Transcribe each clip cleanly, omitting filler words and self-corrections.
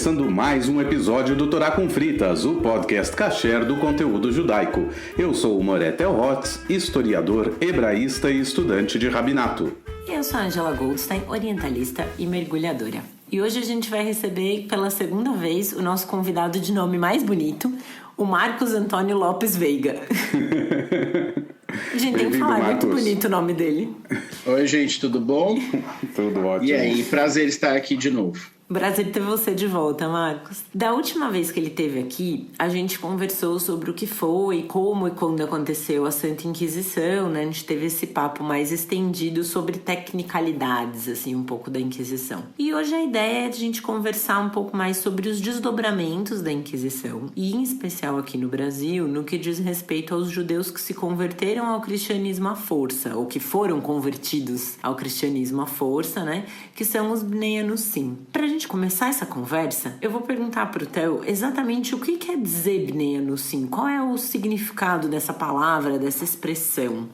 começando mais um episódio do Torá com Fritas, o podcast kasher do conteúdo judaico. Eu sou o Moré Telhotz, historiador, hebraísta e estudante de rabinato. E eu sou a Angela Goldstein, orientalista e mergulhadora. E hoje a gente vai receber pela segunda vez o nosso convidado de nome mais bonito, o Marcos Antônio Lopes Veiga. A gente tem que falar, Marcos. É muito bonito o nome dele. Oi, gente, tudo bom? Tudo ótimo. E aí, prazer estar aqui de novo. Prazer ter você de volta, Marcos. Da última vez que ele esteve aqui, a gente conversou sobre o que foi, como e quando aconteceu a Santa Inquisição, né? A gente teve esse papo mais estendido sobre tecnicalidades, assim, um pouco da Inquisição. E hoje a ideia é a gente conversar um pouco mais sobre os desdobramentos da Inquisição, e em especial aqui no Brasil, no que diz respeito aos judeus que se converteram ao cristianismo à força, ou que foram convertidos ao cristianismo à força, né? Que são os Bnei Anussim. Pra gente começar essa conversa, eu vou perguntar pro Theo exatamente o que quer dizer Bnei Anussim. Qual é o significado dessa palavra, dessa expressão?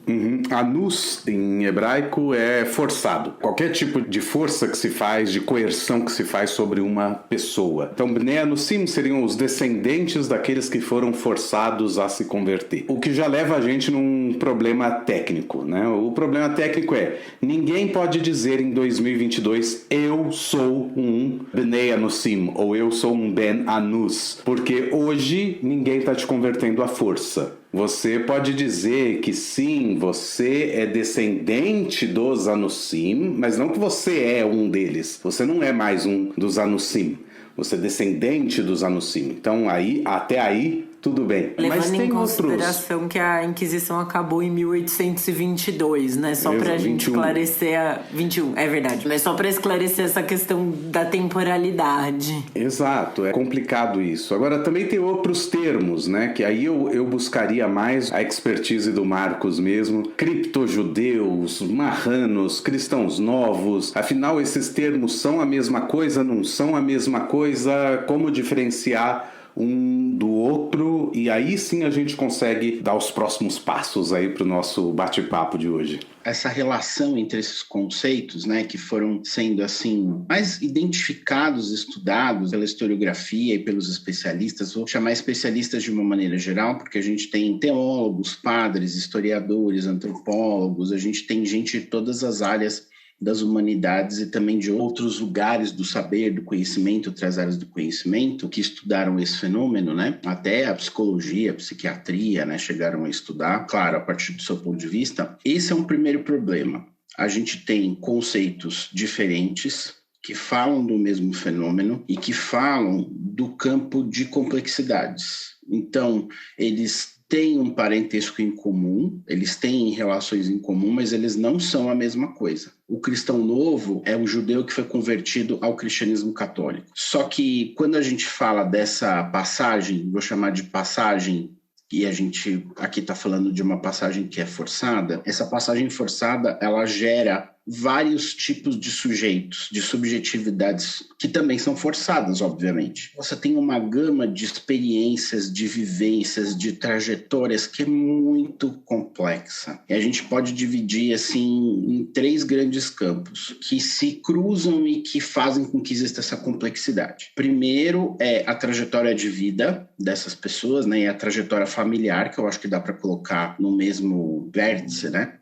Anus, em hebraico, é forçado. Qualquer tipo de força que se faz, de coerção que se faz sobre uma pessoa. Então, Bnei Anussim seriam os descendentes daqueles que foram forçados a se converter. O que já leva a gente num problema técnico, né? O problema técnico é, ninguém pode dizer em 2022, eu sou um Bnei Anussim, ou eu sou um Ben Anus, porque hoje ninguém está te convertendo à força. Você pode dizer que sim, você é descendente dos Anussim, mas não que você é um deles. Você não é mais um dos Anussim. Você é descendente dos Anussim. Então, até aí, tudo bem. Levando mas tem em consideração que a Inquisição acabou em 1822, né? Só pra gente esclarecer 21, é verdade. Mas só pra esclarecer essa questão da temporalidade. Exato, é complicado isso. Agora, também tem outros termos, né? Que aí eu buscaria mais a expertise do Marcos mesmo. Criptojudeus, marranos, cristãos novos. Afinal, esses termos são a mesma coisa, não são a mesma coisa? Como diferenciar um do outro, e aí sim a gente consegue dar os próximos passos aí para o nosso bate-papo de hoje. Essa relação entre esses conceitos, né, que foram sendo assim mais identificados, estudados pela historiografia e pelos especialistas, vou chamar especialistas de uma maneira geral, porque a gente tem teólogos, padres, historiadores, antropólogos, a gente tem gente de todas as áreas das humanidades e também de outros lugares do saber, do conhecimento, outras áreas do conhecimento que estudaram esse fenômeno, né? Até a psicologia, a psiquiatria, né? Chegaram a estudar, claro, a partir do seu ponto de vista. Esse é um primeiro problema. A gente tem conceitos diferentes que falam do mesmo fenômeno e que falam do campo de complexidades. Então, eles têm um parentesco em comum, eles têm relações em comum, mas eles não são a mesma coisa. O cristão novo é um judeu que foi convertido ao cristianismo católico. Só que quando a gente fala dessa passagem, vou chamar de passagem, e a gente aqui está falando de uma passagem que é forçada, essa passagem forçada, ela gera vários tipos de sujeitos, de subjetividades que também são forçadas, obviamente. Você tem uma gama de experiências, de vivências, de trajetórias que é muito complexa. E a gente pode dividir assim em três grandes campos que se cruzam e que fazem com que exista essa complexidade. Primeiro é a trajetória de vida dessas pessoas, né? E a trajetória familiar, que eu acho que dá para colocar no mesmo vértice, né?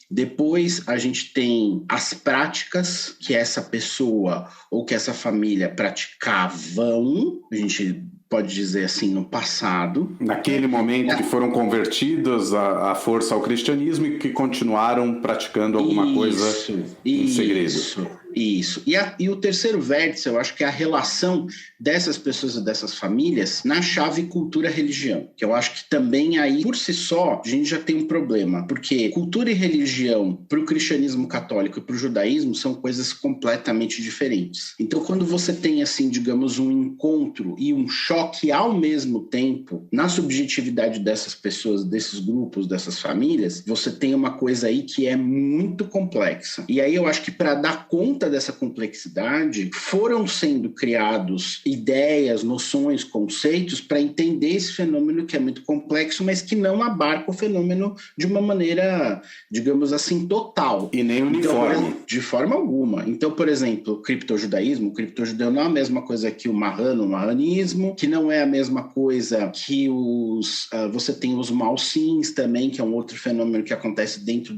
Depois a gente tem as práticas que essa pessoa ou que essa família praticavam, a gente pode dizer assim, no passado. Naquele momento que foram convertidas à força ao cristianismo e que continuaram praticando alguma coisa em segredo. Isso. E o terceiro vértice, eu acho que é a relação dessas pessoas e dessas famílias na chave cultura-religião, que eu acho que também aí, por si só, a gente já tem um problema, porque cultura e religião para o cristianismo católico e para o judaísmo são coisas completamente diferentes. Então, quando você tem, assim, digamos, um encontro e um choque ao mesmo tempo na subjetividade dessas pessoas, desses grupos, dessas famílias, você tem uma coisa aí que é muito complexa. E aí eu acho que para dar conta conta dessa complexidade, foram sendo criados ideias, noções, conceitos para entender esse fenômeno que é muito complexo, mas que não abarca o fenômeno de uma maneira, digamos assim, total. E nem uniforme. Então, de forma alguma. Então, por exemplo, o criptojudaísmo não é a mesma coisa que o marranismo, que não é a mesma coisa que você tem os malsins também, que é um outro fenômeno que acontece dentro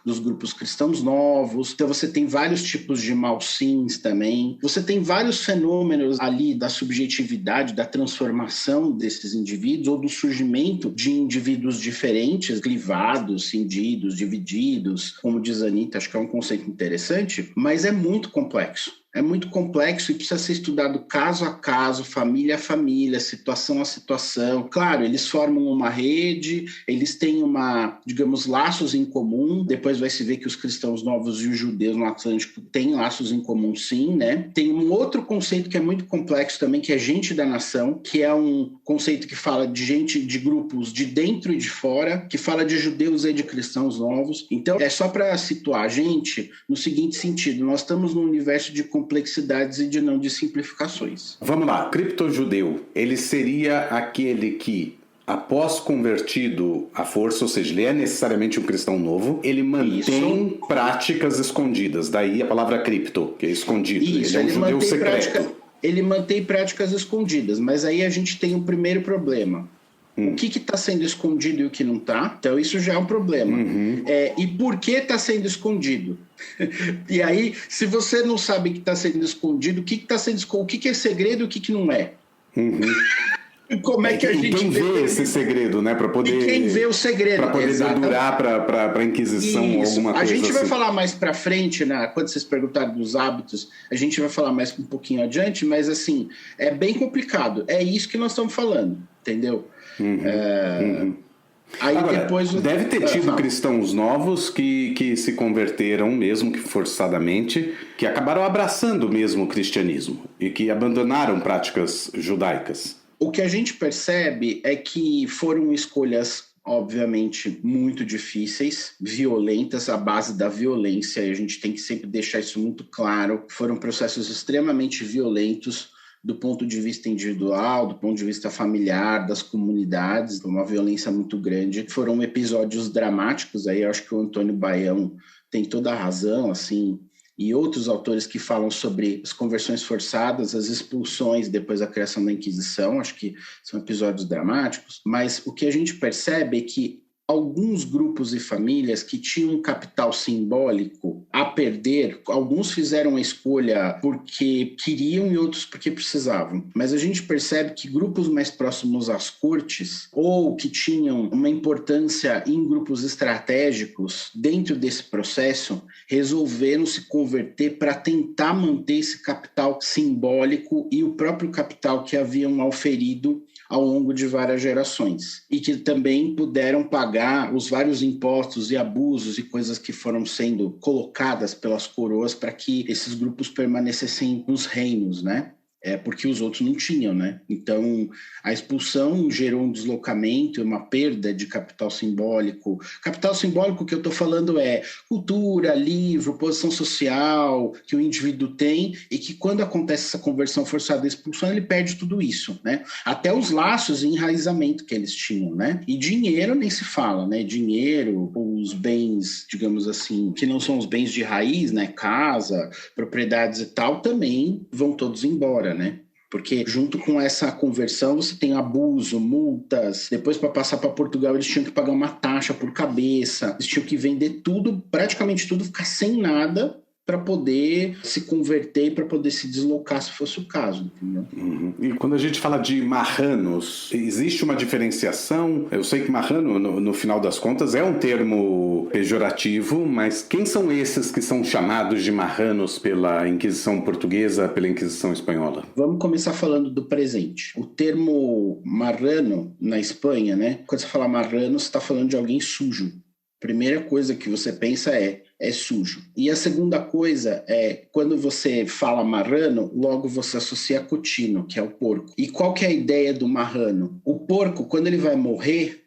dos grupos cristãos novos. Então você tem vários tipos de malsins também. Você tem vários fenômenos ali da subjetividade, da transformação desses indivíduos ou do surgimento de indivíduos diferentes, clivados, cindidos, divididos. Como diz a Anitta, acho que é um conceito interessante, mas é muito complexo. É muito complexo e precisa ser estudado caso a caso, família a família, situação a situação. Claro, eles formam uma rede, eles têm digamos, laços em comum. Depois vai se ver que os cristãos novos e os judeus no Atlântico têm laços em comum, sim, né? Tem um outro conceito que é muito complexo também, que é gente da nação, que é um conceito que fala de gente, de grupos de dentro e de fora, que fala de judeus e de cristãos novos. Então, é só para situar a gente no seguinte sentido: nós estamos num universo de complexidades e não de simplificações. Vamos lá, criptojudeu, ele seria aquele que, após convertido à força, ou seja, ele é necessariamente um cristão novo, ele mantém práticas escondidas, daí a palavra cripto, que é escondido. Isso, ele é um judeu secreto. Ele mantém práticas escondidas, mas aí a gente tem um primeiro problema. O que está sendo escondido e o que não está? Então isso já é um problema. E por que está sendo escondido? E aí, se você não sabe que está sendo escondido, o que está sendo escondido? O que é segredo e o que não é? Como é que a gente vê esse segredo, né? Para poder. E quem vê o segredo. Para poder durar para a Inquisição ou alguma coisa. A gente vai assim. falar mais para frente, né? Quando vocês perguntarem dos hábitos, a gente vai falar mais um pouquinho adiante, mas assim, é bem complicado. É isso que nós estamos falando, entendeu? Aí agora, depois deve ter tido cristãos novos que se converteram, mesmo que forçadamente, que acabaram abraçando mesmo o cristianismo e que abandonaram práticas judaicas. O que a gente percebe é que foram escolhas, obviamente, muito difíceis, violentas, à base da violência, e a gente tem que sempre deixar isso muito claro. Foram processos extremamente violentos, do ponto de vista individual, do ponto de vista familiar, das comunidades, uma violência muito grande. Foram episódios dramáticos, aí eu acho que o Antônio Baião tem toda a razão, assim, e outros autores que falam sobre as conversões forçadas, as expulsões depois da criação da Inquisição, acho que são episódios dramáticos, mas o que a gente percebe é que alguns grupos e famílias que tinham um capital simbólico a perder, alguns fizeram a escolha porque queriam e outros porque precisavam. Mas a gente percebe que grupos mais próximos às cortes ou que tinham uma importância em grupos estratégicos dentro desse processo resolveram se converter para tentar manter esse capital simbólico e o próprio capital que haviam auferido ao longo de várias gerações e que também puderam pagar os vários impostos e abusos e coisas que foram sendo colocadas pelas coroas para que esses grupos permanecessem nos reinos, né? Porque os outros não tinham, né? Então, a expulsão gerou um deslocamento, uma perda de capital simbólico. Capital simbólico que eu estou falando é cultura, livro, posição social que o indivíduo tem e que quando acontece essa conversão forçada e expulsão, ele perde tudo isso, né? Até os laços e enraizamento que eles tinham, né? E dinheiro nem se fala, né? Dinheiro, os bens, digamos assim, que não são os bens de raiz, né? Casa, propriedades e tal, também vão todos embora, né? Porque junto com essa conversão você tem abuso, multas. Depois, para passar para Portugal, eles tinham que pagar uma taxa por cabeça. Eles tinham que vender tudo, praticamente tudo, ficar sem nada para poder se converter e para poder se deslocar, se fosse o caso, entendeu? E quando a gente fala de marranos, existe uma diferenciação? Eu sei que marrano, no final das contas, é um termo pejorativo, mas quem são esses que são chamados de marranos pela Inquisição Portuguesa, pela Inquisição Espanhola? Vamos começar falando do presente. O termo marrano, na Espanha, né? Quando você fala marrano, você está falando de alguém sujo. Primeira coisa que você pensa é sujo. E a segunda coisa é, quando você fala marrano, logo você associa cotino, que é o porco. E qual que é a ideia do marrano? O porco, quando ele vai morrer,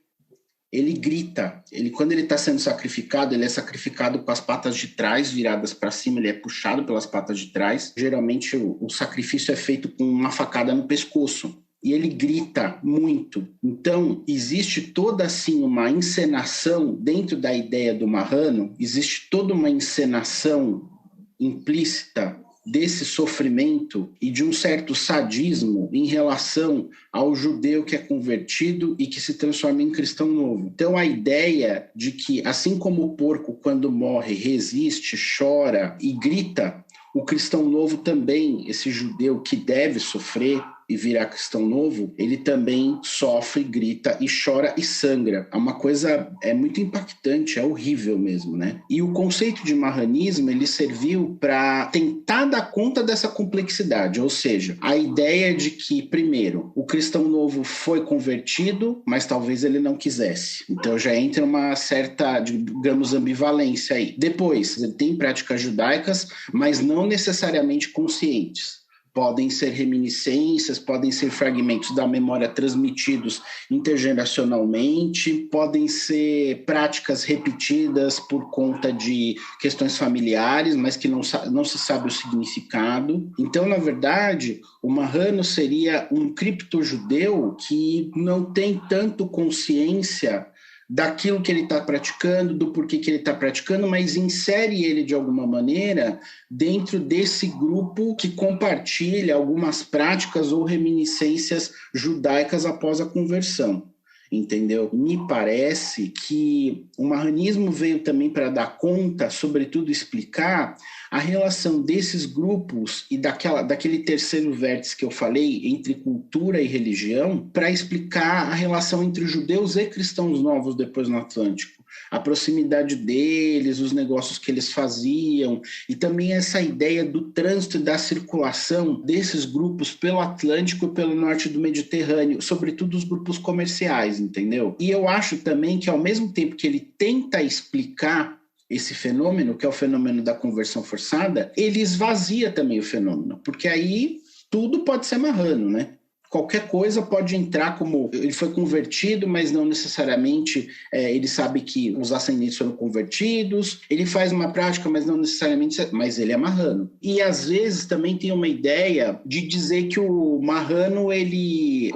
ele grita. Quando ele está sendo sacrificado, ele é sacrificado com as patas de trás viradas para cima, ele é puxado pelas patas de trás. Geralmente o sacrifício é feito com uma facada no pescoço. E ele grita muito. Então, existe toda assim uma encenação dentro da ideia do marrano, existe toda uma encenação implícita desse sofrimento e de um certo sadismo em relação ao judeu que é convertido e que se transforma em cristão novo. Então, a ideia de que, assim como o porco, quando morre, resiste, chora e grita, o cristão novo também, esse judeu que deve sofrer e virar cristão novo, ele também sofre, grita e chora e sangra. É uma coisa muito impactante, é horrível mesmo, né? E o conceito de marranismo, ele serviu para tentar dar conta dessa complexidade, ou seja, a ideia de que, primeiro, o cristão novo foi convertido, mas talvez ele não quisesse. Então já entra uma certa, digamos, ambivalência aí. Depois, ele tem práticas judaicas, mas não necessariamente conscientes. Podem ser reminiscências, podem ser fragmentos da memória transmitidos intergeracionalmente, podem ser práticas repetidas por conta de questões familiares, mas que não se sabe o significado. Então, na verdade, o marrano seria um criptojudeu que não tem tanto consciência daquilo que ele está praticando, do porquê que ele está praticando, mas insere ele de alguma maneira dentro desse grupo que compartilha algumas práticas ou reminiscências judaicas após a conversão. Entendeu? Me parece que o marranismo veio também para dar conta, sobretudo explicar a relação desses grupos e daquele terceiro vértice que eu falei, entre cultura e religião, para explicar a relação entre os judeus e cristãos novos depois no Atlântico. A proximidade deles, os negócios que eles faziam, e também essa ideia do trânsito e da circulação desses grupos pelo Atlântico e pelo norte do Mediterrâneo, sobretudo os grupos comerciais, entendeu? E eu acho também que, ao mesmo tempo que ele tenta explicar esse fenômeno, que é o fenômeno da conversão forçada, ele esvazia também o fenômeno, porque aí tudo pode ser marrano, né? Qualquer coisa pode entrar como ele foi convertido, mas não necessariamente ele sabe que os ascendentes foram convertidos. Ele faz uma prática, mas não necessariamente, mas ele é marrano. E às vezes também tem uma ideia de dizer que o marrano,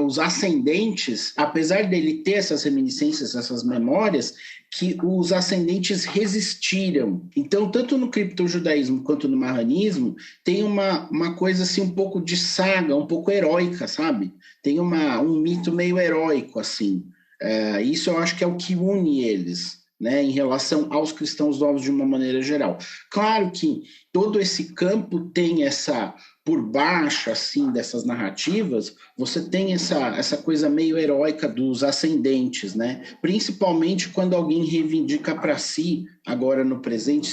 os ascendentes, apesar dele ter essas reminiscências, essas memórias, que os ascendentes resistiram. Então, tanto no criptojudaísmo quanto no marranismo, tem uma coisa assim um pouco de saga, um pouco heróica, sabe? Tem um mito meio heróico, assim. Isso eu acho que é o que une eles, né, em relação aos cristãos novos de uma maneira geral. Claro que todo esse campo tem por baixo, assim, dessas narrativas, você tem essa coisa meio heróica dos ascendentes, né? Principalmente quando alguém reivindica para si, agora no presente,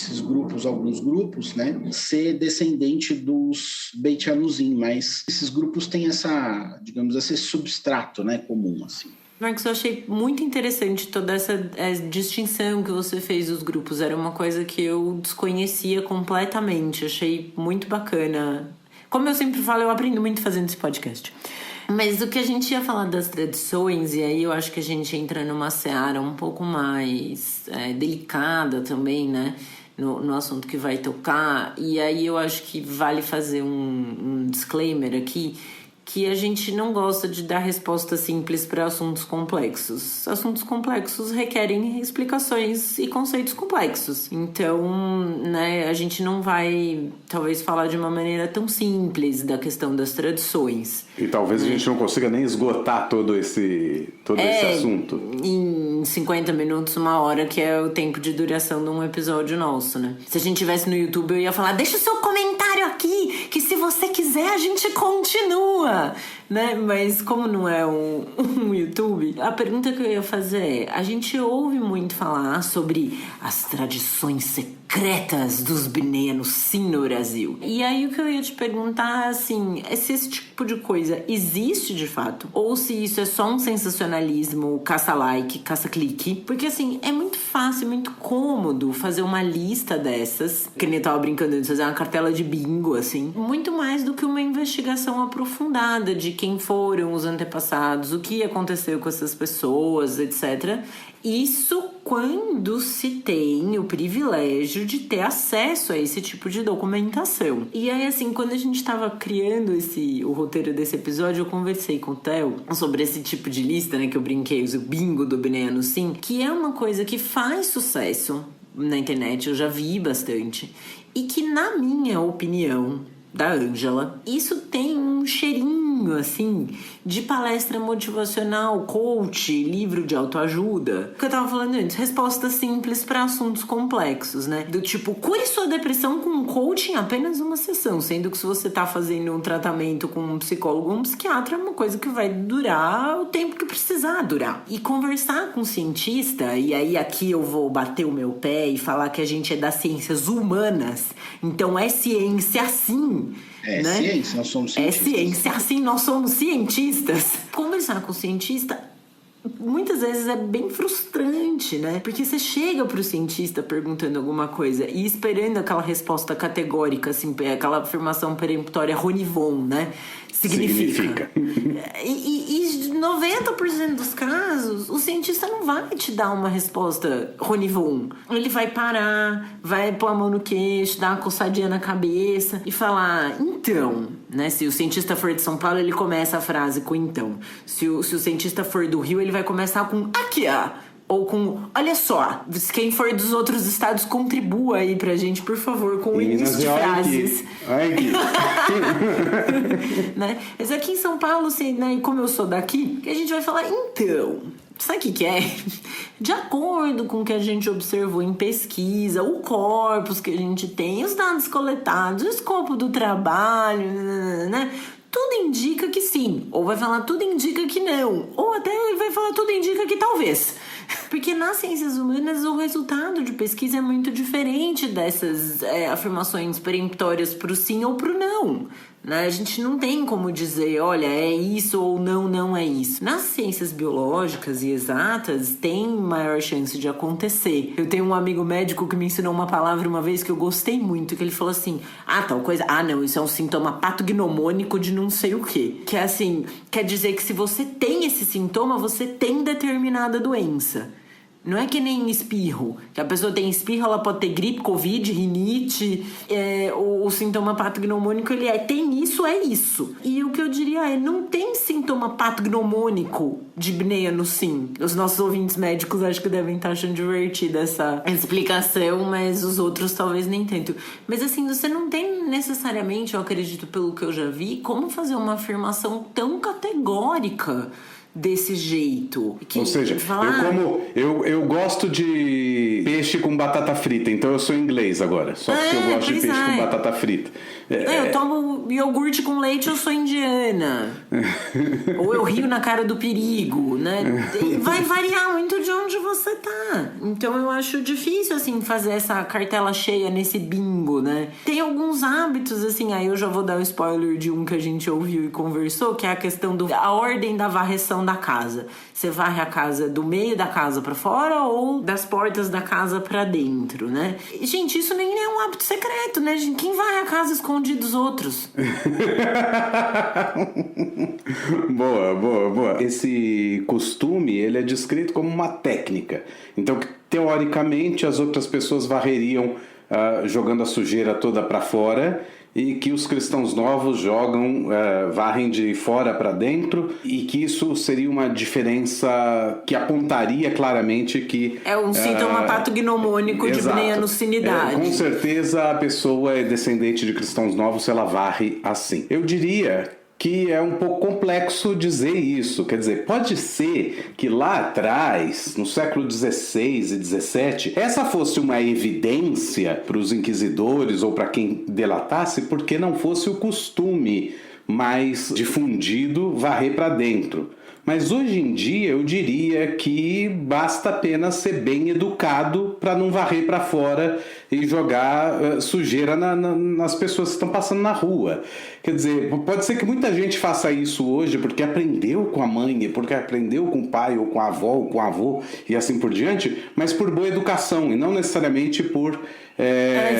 alguns grupos, né? Ser descendente dos Beit Anuzim, mas esses grupos têm esse substrato, né, comum, assim. Marcos, eu achei muito interessante toda essa distinção que você fez dos grupos. Era uma coisa que eu desconhecia completamente. Achei muito bacana. Como eu sempre falo, eu aprendo muito fazendo esse podcast. Mas o que a gente ia falar das tradições, e aí eu acho que a gente entra numa seara um pouco mais delicada também, né? No assunto que vai tocar. E aí eu acho que vale fazer um disclaimer aqui, que a gente não gosta de dar resposta simples para assuntos complexos. Assuntos complexos requerem explicações e conceitos complexos. Então, né, a gente não vai, talvez, falar de uma maneira tão simples da questão das tradições. E talvez a gente não consiga nem esgotar todo esse assunto. Em 50 minutos, 1 hora, que é o tempo de duração de um episódio nosso, né? Se a gente tivesse no YouTube, eu ia falar, deixa o seu comentário aqui, que se você quiser, a gente continua, né? Mas como não é um YouTube, a pergunta que eu ia fazer é, a gente ouve muito falar sobre as tradições secretas dos Bnei Anussim no Brasil. E aí o que eu ia te perguntar, assim, é se esse tipo de coisa existe de fato, ou se isso é só um sensacionalismo caça-like, caça-clique. Porque, assim, é muito fácil, muito cômodo fazer uma lista dessas, que nem eu tava brincando de fazer uma cartela de bingo, assim, muito mais do que uma investigação aprofundada de quem foram os antepassados, o que aconteceu com essas pessoas, etc. Isso quando se tem o privilégio de ter acesso a esse tipo de documentação. E aí, assim, quando a gente tava criando o roteiro desse episódio, eu conversei com o Theo sobre esse tipo de lista, né, que eu brinquei, o bingo do Bnei Anussim, que é uma coisa que faz sucesso na internet, eu já vi bastante, e que, na minha opinião, da Ângela, isso tem um cheirinho, assim, de palestra motivacional, coach, livro de autoajuda. O que eu tava falando antes, respostas simples para assuntos complexos, né? Do tipo, cure sua depressão com um coach em apenas uma sessão, sendo que se você tá fazendo um tratamento com um psicólogo ou um psiquiatra, é uma coisa que vai durar o tempo que precisar durar. E conversar com um cientista, e aí aqui eu vou bater o meu pé e falar que a gente é das ciências humanas, então é ciência sim. É, né? Ciência, nós somos cientistas. É ciência, assim, nós somos cientistas. Conversar com o cientista muitas vezes é bem frustrante, né? Porque você chega pro cientista perguntando alguma coisa e esperando aquela resposta categórica, assim, aquela afirmação peremptória Ronivon, né? Significa. E 90% dos casos, o cientista não vai te dar uma resposta Ronivon. Ele vai parar, vai pôr a mão no queixo, dar uma coçadinha na cabeça e falar, então, né? Se o cientista for de São Paulo, ele começa a frase com então. Se o cientista for do Rio, ele vai começar com aqui, ó. Ou com, olha só, quem for dos outros estados, contribua aí pra gente, por favor, com o início de frases. Né? Mas aqui em São Paulo, assim, né, e como eu sou daqui, que a gente vai falar, então, sabe o que é? De acordo com o que a gente observou em pesquisa, o corpus que a gente tem, os dados coletados, o escopo do trabalho, né? Tudo indica que sim, ou vai falar tudo indica que não, ou até vai falar tudo indica que talvez. Porque nas ciências humanas o resultado de pesquisa é muito diferente dessas afirmações peremptórias pro sim ou pro não. Né? A gente não tem como dizer, olha, é isso ou não é isso. Nas ciências biológicas e exatas, tem maior chance de acontecer. Eu tenho um amigo médico que me ensinou uma palavra uma vez que eu gostei muito, que ele falou assim, tal coisa, não, isso é um sintoma patognomônico de não sei o quê. Que é assim, quer dizer que se você tem esse sintoma, você tem determinada doença. Não é que nem espirro, que a pessoa tem espirro, ela pode ter gripe, covid, rinite, o sintoma patognomônico, ele tem isso, é isso. E o que eu diria não tem sintoma patognomônico de Bnei Anussim. Os nossos ouvintes médicos acho que devem estar achando divertida essa explicação, mas os outros talvez nem tanto. Mas assim, você não tem necessariamente, eu acredito pelo que eu já vi, como fazer uma afirmação tão categórica desse jeito. Ou seja, eu gosto de peixe com batata frita, então eu sou inglês agora, só porque eu gosto de peixe com batata frita. Eu tomo iogurte com leite, eu sou indiana. Ou eu rio na cara do perigo, né? Vai variar muito de onde você tá. Então eu acho difícil, assim, fazer essa cartela cheia nesse bingo, né? Tem alguns hábitos, assim, aí eu já vou dar um spoiler de um que a gente ouviu e conversou, que é a questão a ordem da varreção da casa. Você varre a casa do meio da casa pra fora ou das portas da casa pra dentro, né? E, gente, isso nem é um hábito secreto, né, gente? Quem varre a casa esconde dos outros? Boa. Esse costume, ele é descrito como uma técnica. Então, teoricamente, as outras pessoas varreriam jogando a sujeira toda pra fora, e que os cristãos novos varrem de fora para dentro, e que isso seria uma diferença que apontaria claramente que é um sintoma patognomônico de Bnei Anussinidade. Com certeza a pessoa é descendente de cristãos novos se ela varre assim. Eu diria que é um pouco complexo dizer isso. Quer dizer, pode ser que lá atrás, no século XVI e XVII, essa fosse uma evidência para os inquisidores ou para quem delatasse, porque não fosse o costume mais difundido varrer para dentro. Mas hoje em dia eu diria que basta apenas ser bem educado para não varrer para fora e jogar sujeira nas pessoas que estão passando na rua. Quer dizer, pode ser que muita gente faça isso hoje porque aprendeu com a mãe, porque aprendeu com o pai, ou com a avó, ou com o avô, e assim por diante, mas por boa educação, e não necessariamente por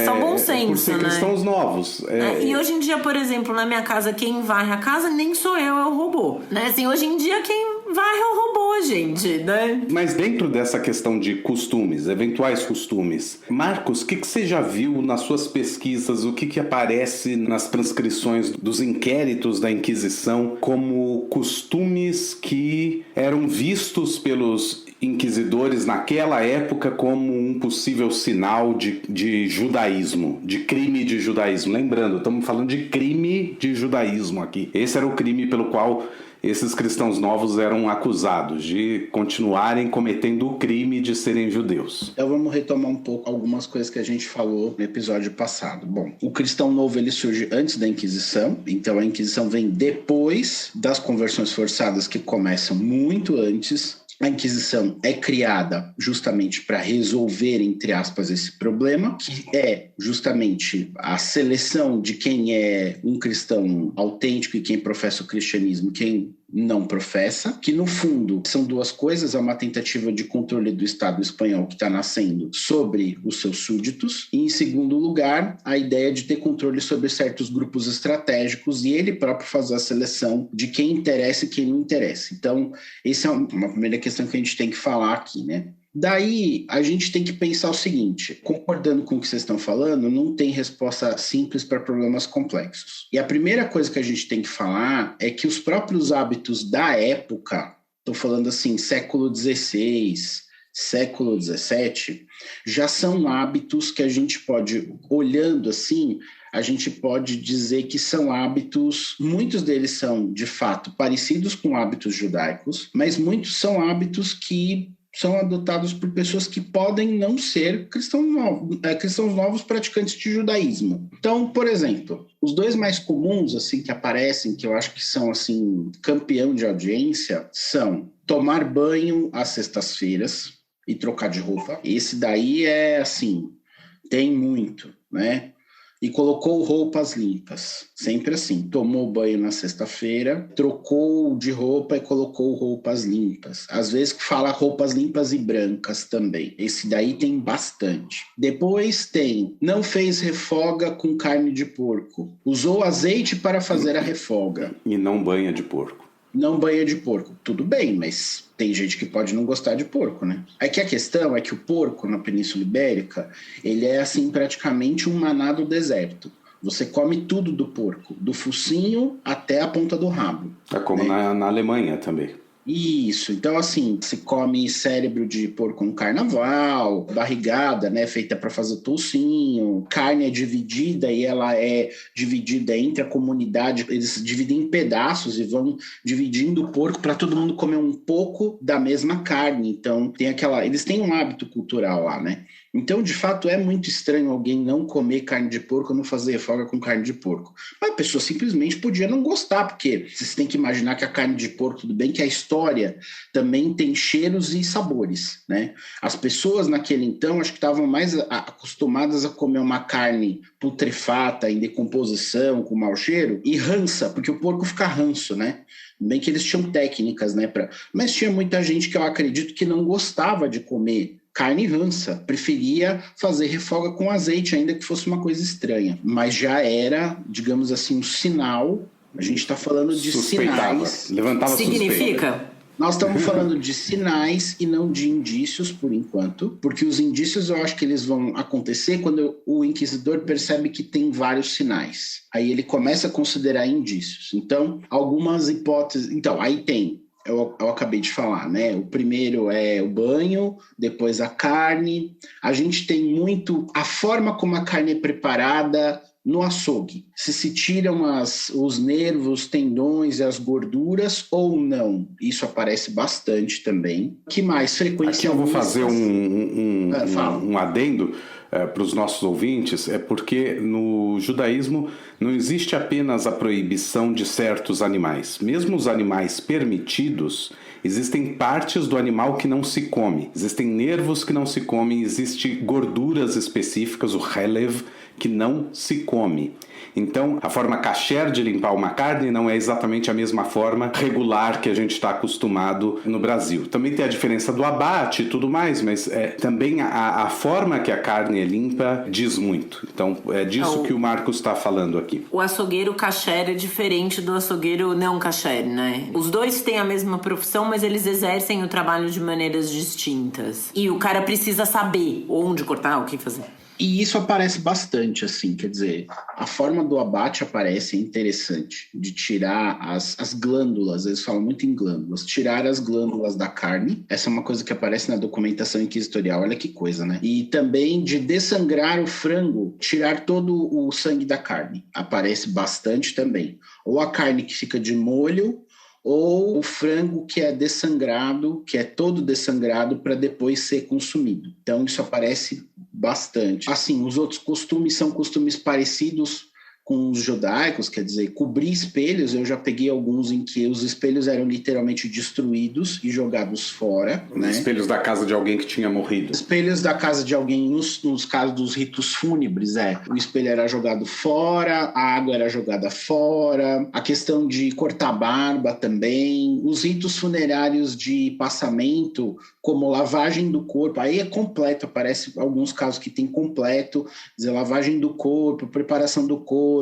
só bom senso, por ser cristãos novos. E hoje em dia, por exemplo, na minha casa, quem varre a casa nem sou eu, é o robô. Né? Assim, hoje em dia, quem vai ao robô, gente, né? Mas dentro dessa questão de costumes, eventuais costumes, Marcos, o que você já viu nas suas pesquisas, o que aparece nas transcrições dos inquéritos da Inquisição como costumes que eram vistos pelos inquisidores naquela época como um possível sinal de judaísmo, de crime de judaísmo? Lembrando, estamos falando de crime de judaísmo aqui. Esse era o crime pelo qual esses cristãos novos eram acusados de continuarem cometendo o crime de serem judeus. Então vamos retomar um pouco algumas coisas que a gente falou no episódio passado. Bom, o cristão novo ele surge antes da Inquisição, então a Inquisição vem depois das conversões forçadas que começam muito antes. A Inquisição é criada justamente para resolver, entre aspas, esse problema, que é justamente a seleção de quem é um cristão autêntico e quem professa o cristianismo, quem não professa, que no fundo são duas coisas: é uma tentativa de controle do Estado espanhol que está nascendo sobre os seus súditos, e em segundo lugar, a ideia de ter controle sobre certos grupos estratégicos e ele próprio fazer a seleção de quem interessa e quem não interessa. Então, essa é uma primeira questão que a gente tem que falar aqui, né? Daí, a gente tem que pensar o seguinte: concordando com o que vocês estão falando, não tem resposta simples para problemas complexos. E a primeira coisa que a gente tem que falar é que os próprios hábitos da época, estou falando assim, século XVI, século XVII, já são hábitos que a gente pode, olhando assim, a gente pode dizer que são hábitos, muitos deles são, de fato, parecidos com hábitos judaicos, mas muitos são hábitos que são adotados por pessoas que podem não ser cristãos novos praticantes de judaísmo. Então, por exemplo, os dois mais comuns assim que aparecem, que eu acho que são assim campeão de audiência, são tomar banho às sextas-feiras e trocar de roupa. Esse daí é assim, tem muito, né? E colocou roupas limpas. Sempre assim, tomou banho na sexta-feira, trocou de roupa e colocou roupas limpas. Às vezes fala roupas limpas e brancas também. Esse daí tem bastante. Depois tem, não fez refoga com carne de porco. Usou azeite para fazer a refoga. E não banha de porco. Não banha de porco. Tudo bem, mas tem gente que pode não gostar de porco, né? Aqui a questão é que o porco na Península Ibérica, ele é assim praticamente um maná do deserto. Você come tudo do porco, do focinho até a ponta do rabo. É como, né? na Alemanha também. Isso, então assim, se come cérebro de porco no carnaval, barrigada, né, feita para fazer toucinho, carne é dividida e ela é dividida entre a comunidade, eles dividem em pedaços e vão dividindo o porco para todo mundo comer um pouco da mesma carne. Então eles têm um hábito cultural lá, né? Então, de fato, é muito estranho alguém não comer carne de porco ou não fazer refoga com carne de porco. Mas a pessoa simplesmente podia não gostar, porque vocês têm que imaginar que a carne de porco, tudo bem que a história também tem cheiros e sabores, né? As pessoas naquele então, acho que estavam mais acostumadas a comer uma carne putrefata, em decomposição, com mau cheiro, e rança, porque o porco fica ranço, né? Bem que eles tinham técnicas, né? Mas tinha muita gente que eu acredito que não gostava de comer carne rança, preferia fazer refoga com azeite, ainda que fosse uma coisa estranha. Mas já era, digamos assim, um sinal. A gente está falando de sinais. Levantava significa? Suspeita. Nós estamos falando de sinais e não de indícios, por enquanto, porque os indícios eu acho que eles vão acontecer quando o inquisidor percebe que tem vários sinais. Aí ele começa a considerar indícios. Então, algumas hipóteses... Então, aí tem... Eu acabei de falar, né? O primeiro é o banho, depois a carne. A gente tem muito a forma como a carne é preparada no açougue. Se tiram os nervos, tendões e as gorduras ou não. Isso aparece bastante também. Que mais? Frequência. Aqui eu vou fazer um adendo para os nossos ouvintes, é porque no judaísmo não existe apenas a proibição de certos animais. Mesmo os animais permitidos, existem partes do animal que não se come. Existem nervos que não se comem, existem gorduras específicas, o helev, que não se come. Então, a forma kasher de limpar uma carne não é exatamente a mesma forma regular que a gente está acostumado no Brasil. Também tem a diferença do abate e tudo mais, mas também a forma que a carne é limpa diz muito. Então, é disso que o Marcos está falando aqui. O açougueiro kasher é diferente do açougueiro não kasher, né? Os dois têm a mesma profissão, mas eles exercem o trabalho de maneiras distintas. E o cara precisa saber onde cortar, o que fazer. E isso aparece bastante, assim, quer dizer, a forma do abate aparece, é interessante, de tirar as glândulas, eles falam muito em glândulas, tirar as glândulas da carne, essa é uma coisa que aparece na documentação inquisitorial, olha que coisa, né? E também de dessangrar o frango, tirar todo o sangue da carne, aparece bastante também. Ou a carne que fica de molho, ou o frango que é dessangrado, que é todo dessangrado para depois ser consumido. Então isso aparece bastante. Assim, os outros costumes são costumes parecidos com os judaicos, quer dizer, cobrir espelhos. Eu já peguei alguns em que os espelhos eram literalmente destruídos e jogados fora. Né? Espelhos da casa de alguém que tinha morrido. Espelhos da casa de alguém, nos casos dos ritos fúnebres, o espelho era jogado fora, a água era jogada fora, a questão de cortar barba também, os ritos funerários de passamento, como lavagem do corpo, aí é completo, aparece alguns casos que tem completo, dizer, lavagem do corpo, preparação do corpo,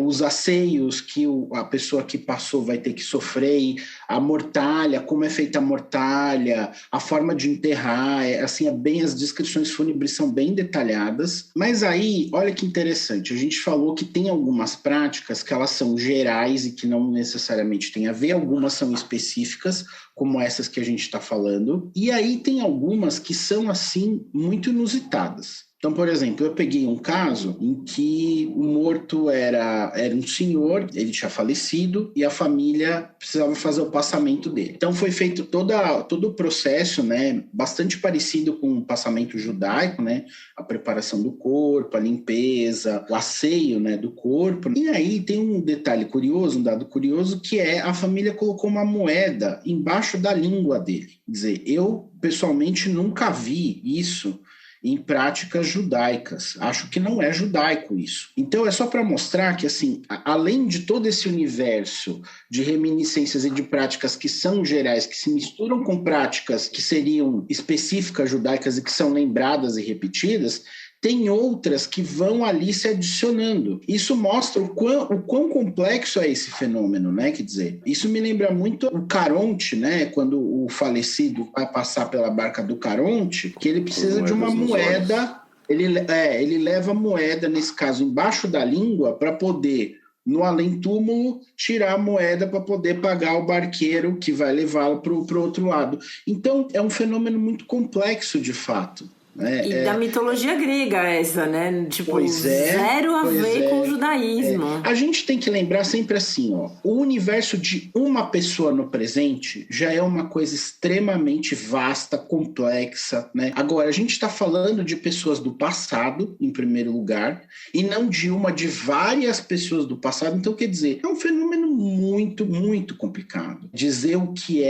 os asseios que a pessoa que passou vai ter que sofrer, a mortalha, como é feita a mortalha, a forma de enterrar, as descrições fúnebres são bem detalhadas, mas aí, olha que interessante, a gente falou que tem algumas práticas que elas são gerais e que não necessariamente têm a ver, algumas são específicas, como essas que a gente está falando, e aí tem algumas que são, assim, muito inusitadas. Então, por exemplo, eu peguei um caso em que o morto era um senhor, ele tinha falecido e a família precisava fazer o passamento dele. Então foi feito todo o processo, né, bastante parecido com o passamento judaico, né, a preparação do corpo, a limpeza, o asseio, né, do corpo. E aí tem um detalhe curioso, um dado curioso, que a família colocou uma moeda embaixo da língua dele. Quer dizer, eu pessoalmente nunca vi isso em práticas judaicas. Acho que não é judaico isso. Então é só para mostrar que, assim, além de todo esse universo de reminiscências e de práticas que são gerais, que se misturam com práticas que seriam específicas judaicas e que são lembradas e repetidas, tem outras que vão ali se adicionando. Isso mostra o quão complexo é esse fenômeno, né? Quer dizer, isso me lembra muito o Caronte, né? Quando o falecido vai passar pela barca do Caronte, que ele precisa de uma moeda, ele leva a moeda, nesse caso, embaixo da língua, para poder, no além-túmulo, tirar a moeda para poder pagar o barqueiro que vai levá-lo para o outro lado. Então, é um fenômeno muito complexo, de fato. E da mitologia grega essa, né? Tipo, zero a ver com o judaísmo. A gente tem que lembrar sempre assim, ó, o universo de uma pessoa no presente já é uma coisa extremamente vasta, complexa, né? Agora, a gente está falando de pessoas do passado, em primeiro lugar, e não de várias pessoas do passado. Então, quer dizer, é um fenômeno muito, muito complicado. Dizer o que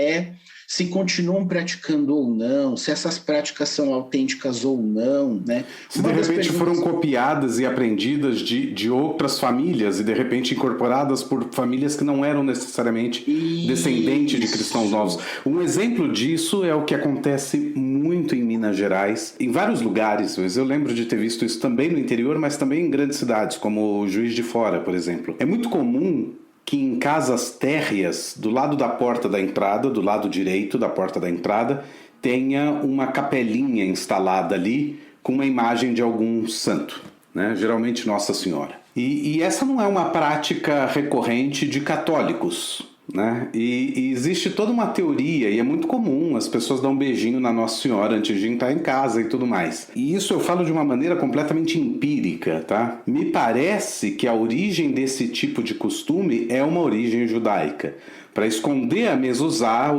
se continuam praticando ou não, se essas práticas são autênticas ou não, né? Se de repente foram copiadas e aprendidas de outras famílias e de repente incorporadas por famílias que não eram necessariamente descendentes de cristãos novos. Um exemplo disso é o que acontece muito em Minas Gerais, em vários lugares, mas eu lembro de ter visto isso também no interior, mas também em grandes cidades, como Juiz de Fora, por exemplo. É muito comum que em casas térreas, do lado da porta da entrada, do lado direito da porta da entrada, tenha uma capelinha instalada ali com uma imagem de algum santo, né? Geralmente Nossa Senhora. E essa não é uma prática recorrente de católicos, né? E existe toda uma teoria, e é muito comum, as pessoas dão um beijinho na Nossa Senhora antes de entrar em casa e tudo mais. E isso eu falo de uma maneira completamente empírica, tá? Me parece que a origem desse tipo de costume é uma origem judaica. Para esconder a mezuzá,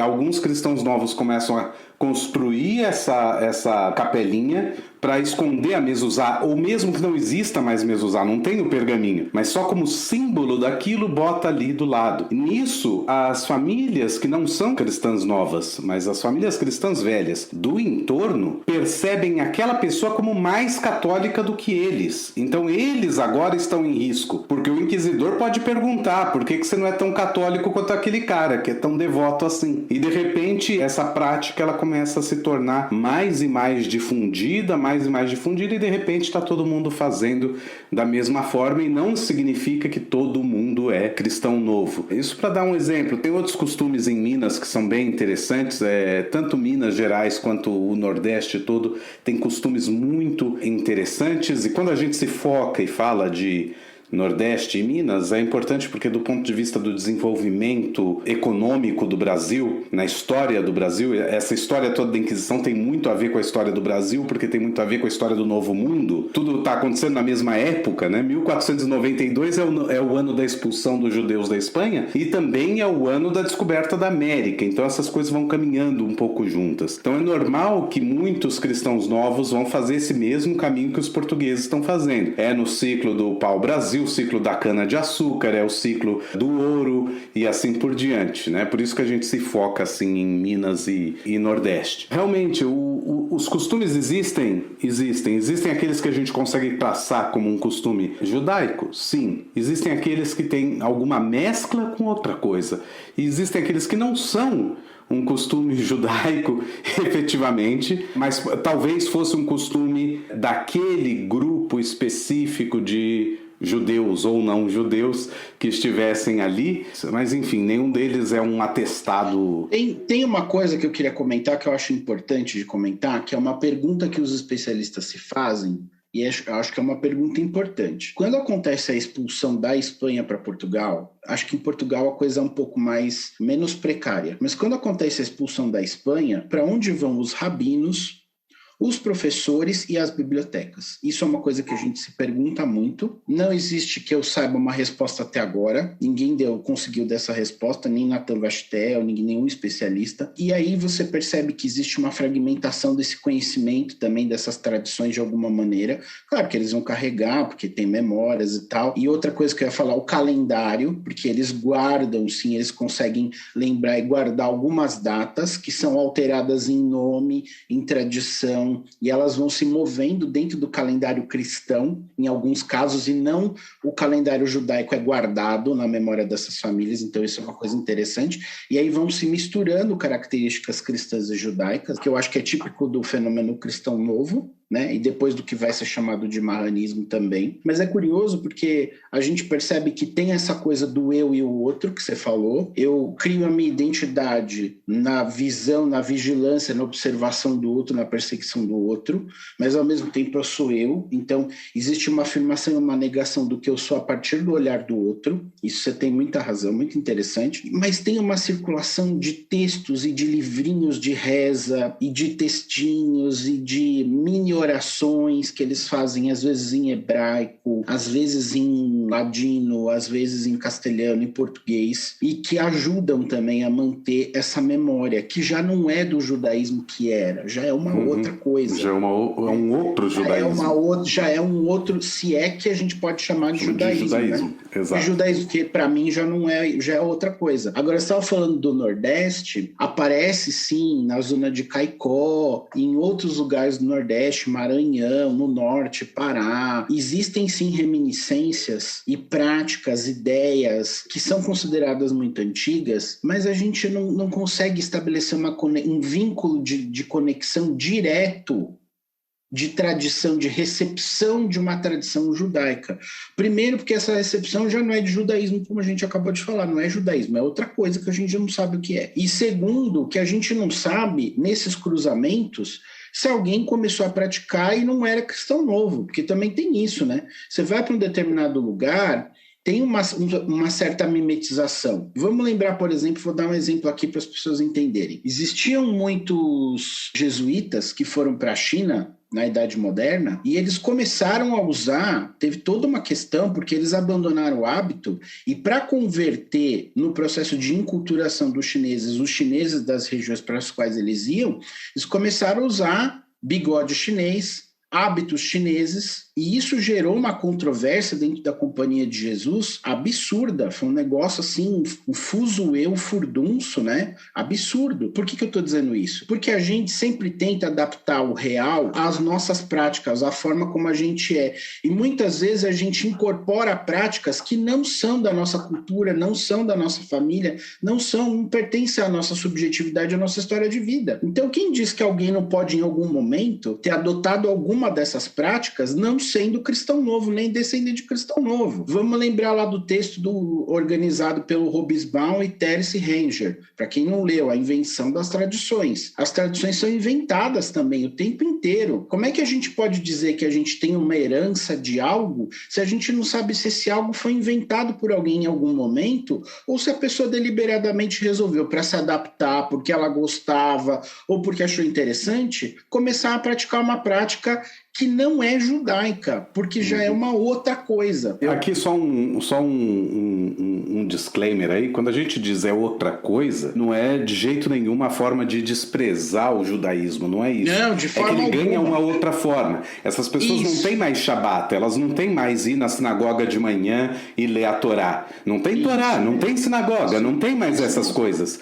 alguns cristãos novos começam a construir essa capelinha para esconder a mezuzá, ou mesmo que não exista mais mezuzá, não tem o pergaminho, mas só como símbolo daquilo bota ali do lado. E nisso, as famílias que não são cristãs novas, mas as famílias cristãs velhas do entorno, percebem aquela pessoa como mais católica do que eles. Então eles agora estão em risco, porque o inquisidor pode perguntar por que você não é tão católico quanto aquele cara, que é tão devoto assim. E de repente, essa prática ela começa a se tornar mais e mais difundida, e de repente está todo mundo fazendo da mesma forma, e não significa que todo mundo é cristão novo. Isso para dar um exemplo. Tem outros costumes em Minas que são bem interessantes, tanto Minas Gerais quanto o Nordeste todo tem costumes muito interessantes, e quando a gente se foca e fala de Nordeste e Minas, é importante porque do ponto de vista do desenvolvimento econômico do Brasil, na história do Brasil, essa história toda da Inquisição tem muito a ver com a história do Brasil, porque tem muito a ver com a história do Novo Mundo. Tudo está acontecendo na mesma época, né? 1492 é o ano da expulsão dos judeus da Espanha, e também é o ano da descoberta da América, então essas coisas vão caminhando um pouco juntas. Então é normal que muitos cristãos novos vão fazer esse mesmo caminho que os portugueses estão fazendo. É no ciclo do pau-brasil, o ciclo da cana-de-açúcar, é o ciclo do ouro e assim por diante, né? Por isso que a gente se foca assim em Minas e Nordeste. Realmente, os costumes existem aqueles que a gente consegue traçar como um costume judaico? Sim. Existem aqueles que têm alguma mescla com outra coisa. E existem aqueles que não são um costume judaico, efetivamente, mas talvez fosse um costume daquele grupo específico de judeus ou não judeus que estivessem ali, mas enfim, nenhum deles é um atestado. Tem uma coisa que eu queria comentar, que eu acho importante de comentar, que é uma pergunta que os especialistas se fazem, e eu acho que é uma pergunta importante. Quando acontece a expulsão da Espanha para Portugal, acho que em Portugal a coisa é um pouco menos precária, mas quando acontece a expulsão da Espanha, para onde vão os rabinos, os professores e as bibliotecas? Isso é uma coisa que a gente se pergunta muito. Não existe, que eu saiba, uma resposta até agora. Ninguém conseguiu dessa resposta, nem Nathan Vastel, nenhum especialista. E aí você percebe que existe uma fragmentação desse conhecimento também, dessas tradições de alguma maneira. Claro que eles vão carregar, porque tem memórias e tal. E outra coisa que eu ia falar, o calendário, porque eles guardam, sim, eles conseguem lembrar e guardar algumas datas que são alteradas em nome, em tradição, e elas vão se movendo dentro do calendário cristão, em alguns casos, e não o calendário judaico é guardado na memória dessas famílias, então isso é uma coisa interessante. E aí vão se misturando características cristãs e judaicas, que eu acho que é típico do fenômeno cristão novo, né? E depois do que vai ser chamado de marranismo também. Mas é curioso porque a gente percebe que tem essa coisa do eu e o outro que você falou. Eu crio a minha identidade na visão, na vigilância, na observação do outro, na perseguição do outro, mas ao mesmo tempo eu sou eu. Então existe uma afirmação e uma negação do que eu sou a partir do olhar do outro. Isso você tem muita razão, muito interessante. Mas tem uma circulação de textos e de livrinhos de reza e de textinhos e de mini orações que eles fazem, às vezes em hebraico, às vezes em ladino, às vezes em castelhano, em português, e que ajudam também a manter essa memória, que já não é do judaísmo que era, já é uma outra coisa. Já é um outro judaísmo. Já é um outro, se é que a gente pode chamar de judaísmo. Né? Exato. Judaísmo, que para mim já não é, já é outra coisa. Agora, você estava falando do Nordeste, aparece sim na zona de Caicó, em outros lugares do Nordeste, Maranhão, no Norte, Pará. Existem sim reminiscências e práticas, ideias que são consideradas muito antigas, mas a gente não consegue estabelecer um vínculo de conexão direto de tradição, de recepção de uma tradição judaica. Primeiro, porque essa recepção já não é de judaísmo, como a gente acabou de falar, não é judaísmo, é outra coisa que a gente não sabe o que é. E segundo, que a gente não sabe, nesses cruzamentos, se alguém começou a praticar e não era cristão novo, porque também tem isso, né? Você vai para um determinado lugar tem uma certa mimetização. Vamos lembrar, por exemplo, vou dar um exemplo aqui para as pessoas entenderem. Existiam muitos jesuítas que foram para a China na Idade Moderna, e eles começaram a usar, teve toda uma questão, porque eles abandonaram o hábito, e para converter no processo de enculturação dos chineses, os chineses das regiões para as quais eles iam, eles começaram a usar bigode chinês, hábitos chineses, e isso gerou uma controvérsia dentro da Companhia de Jesus absurda. Foi um negócio assim, um fuzuê, um furdunço, né? Absurdo. Por que eu estou dizendo isso? Porque a gente sempre tenta adaptar o real às nossas práticas, à forma como a gente é. E muitas vezes a gente incorpora práticas que não são da nossa cultura, não são da nossa família, não pertencem à nossa subjetividade, à nossa história de vida. Então, quem diz que alguém não pode, em algum momento, ter adotado alguma dessas práticas, não sendo cristão novo, nem descendente de cristão novo? Vamos lembrar lá do texto organizado pelo Hobsbawm e Terence Ranger. Para quem não leu, A Invenção das Tradições. As tradições são inventadas também o tempo inteiro. Como é que a gente pode dizer que a gente tem uma herança de algo se a gente não sabe se esse algo foi inventado por alguém em algum momento ou se a pessoa deliberadamente resolveu, para se adaptar, porque ela gostava ou porque achou interessante, começar a praticar uma prática que não é judaica, porque já é uma outra coisa. Aqui só um disclaimer aí, quando a gente diz é outra coisa, não é de jeito nenhum uma forma de desprezar o judaísmo, não é isso. Não, de forma alguma. É que ele ganha alguma. uma outra forma. Essas pessoas não têm mais Shabat, elas não têm mais ir na sinagoga de manhã e ler a Torá. Não tem Torá, não tem sinagoga, não tem mais essas coisas.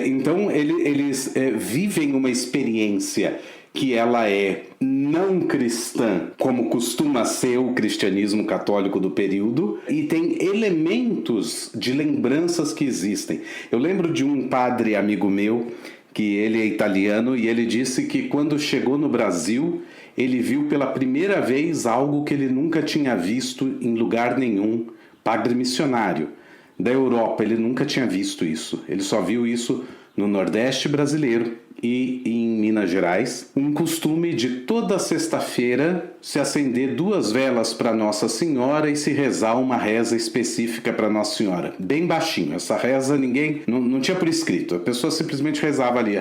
Então eles vivem uma experiência que ela é não cristã, como costuma ser o cristianismo católico do período, e tem elementos de lembranças que existem. Eu lembro de um padre amigo meu, que ele é italiano, e ele disse que quando chegou no Brasil, ele viu pela primeira vez algo que ele nunca tinha visto em lugar nenhum, padre missionário da Europa. Ele nunca tinha visto isso, ele só viu isso no Nordeste brasileiro e em Minas Gerais, um costume de toda sexta-feira se acender 2 velas para Nossa Senhora e se rezar uma reza específica para Nossa Senhora, bem baixinho. Essa reza ninguém, não tinha por escrito, a pessoa simplesmente rezava ali,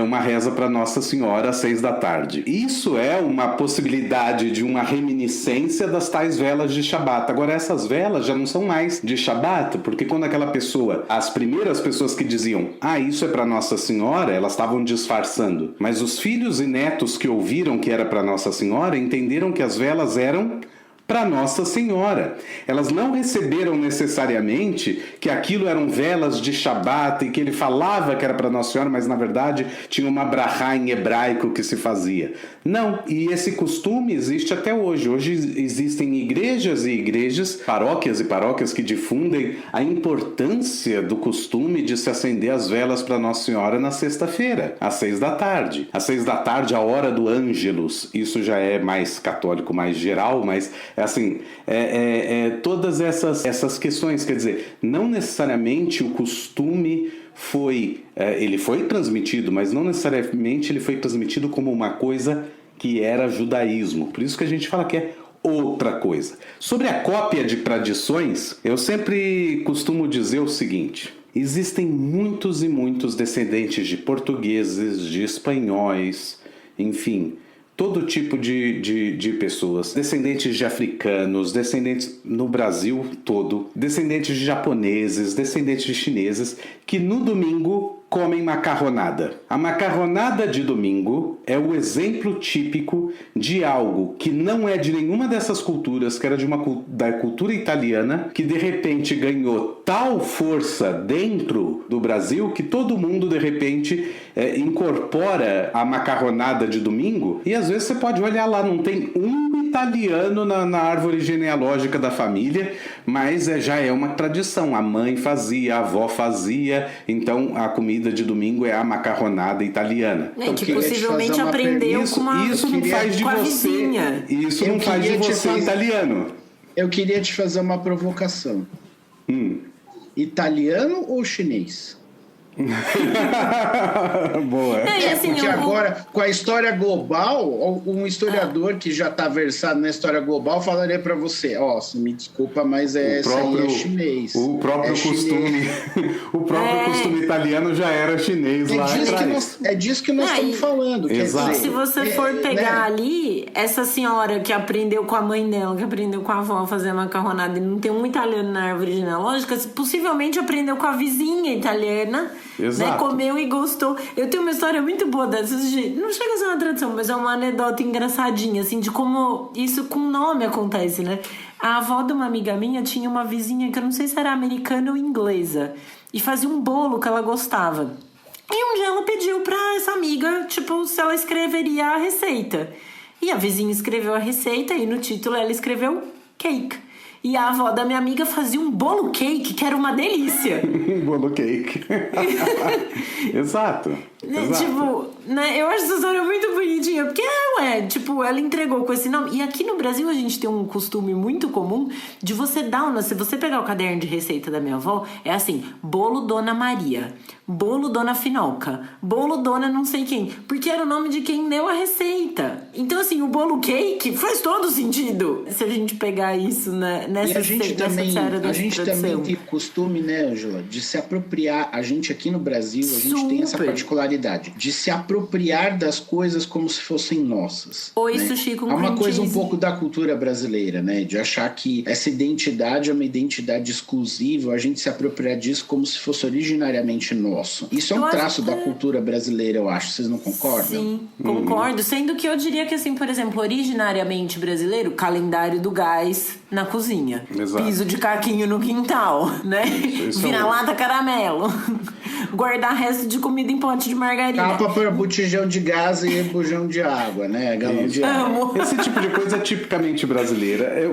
uma reza para Nossa Senhora às 6 da tarde. Isso é uma possibilidade de uma reminiscência das tais velas de Shabat. Agora, essas velas já não são mais de Shabat, porque quando aquela pessoa, as primeiras pessoas que diziam, isso é para Nossa Senhora, elas estavam disfarçando. Mas os filhos e netos que ouviram que era para Nossa Senhora entenderam que as velas eram para Nossa Senhora. Elas não receberam necessariamente que aquilo eram velas de Shabat e que ele falava que era para Nossa Senhora, mas na verdade tinha uma brachá em hebraico que se fazia. Não, e esse costume existe até hoje. Hoje existem igrejas e igrejas, paróquias e paróquias que difundem a importância do costume de se acender as velas para Nossa Senhora na sexta-feira, às 6 da tarde. Às 6 da tarde, a hora do Ângelus. Isso já é mais católico, mais geral, mas todas essas questões, quer dizer, não necessariamente o costume ele foi transmitido, mas não necessariamente ele foi transmitido como uma coisa que era judaísmo. Por isso que a gente fala que é outra coisa. Sobre a cópia de tradições, eu sempre costumo dizer o seguinte: existem muitos e muitos descendentes de portugueses, de espanhóis, enfim, todo tipo de pessoas, descendentes de africanos, descendentes no Brasil todo, descendentes de japoneses, descendentes de chineses, que no domingo comem macarronada. A macarronada de domingo é o exemplo típico de algo que não é de nenhuma dessas culturas, que era da cultura italiana, que de repente ganhou tal força dentro do Brasil que todo mundo de repente incorpora a macarronada de domingo. E às vezes você pode olhar lá, não tem um italiano na árvore genealógica da família, mas já é uma tradição. A mãe fazia, a avó fazia, então a comida de domingo é a macarronada italiana. Então, que possivelmente aprendeu isso não faz de você vizinha. Isso não faz de você italiano. Eu queria te fazer uma provocação. Italiano ou chinês? Boa. Assim, Porque agora, com a história global, um historiador que já está versado na história global falaria para você, você me desculpa, mas isso aí é chinês. O próprio costume, o próprio costume italiano já era chinês lá atrás. É disso que nós estamos falando. Exato. Se você for pegar ali, essa senhora que aprendeu com a mãe dela, que aprendeu com a avó a fazer macarronada e não tem um italiano na árvore genealógica, possivelmente aprendeu com a vizinha italiana, né, comeu e gostou. Eu tenho uma história muito boa dessas, não chega a ser uma tradição, mas é uma anedota engraçadinha, assim, de como isso com nome acontece, né? A avó de uma amiga minha tinha uma vizinha que eu não sei se era americana ou inglesa, e fazia um bolo que ela gostava. E um dia ela pediu pra essa amiga, tipo, se ela escreveria a receita. E a vizinha escreveu a receita e no título ela escreveu cake. E a avó da minha amiga fazia um bolo cake, que era uma delícia. Bolo cake. Exato. Tipo, né, eu acho essa história muito bonitinha, porque tipo, ela entregou com esse nome. E aqui no Brasil a gente tem um costume muito comum de você dar, se você pegar o caderno de receita da minha avó, é assim, bolo Dona Maria, bolo Dona Finoca, bolo Dona não sei quem, porque era o nome de quem deu a receita. Então assim, o bolo cake faz todo sentido se a gente pegar isso, né, nessa série da a gente também tem costume, né, Ângela, de se apropriar. A gente aqui no Brasil, a gente tem essa particularidade de se apropriar das coisas como se fossem nossas. Oi, né? Sushi com é uma coisa um pouco da cultura brasileira, né? De achar que essa identidade é uma identidade exclusiva, a gente se apropriar disso como se fosse originariamente nosso. Isso é um traço da cultura brasileira, eu acho. Vocês não concordam? Sim, concordo. Sendo que eu diria que, assim, por exemplo, originariamente brasileiro, calendário do gás na cozinha. Exato. Piso de caquinho no quintal, né? Vira-lata caramelo. Guardar resto de comida em pote de margarina. Capa para botijão de gás e bujão de água, né? Galão de água. Esse tipo de coisa é tipicamente brasileira.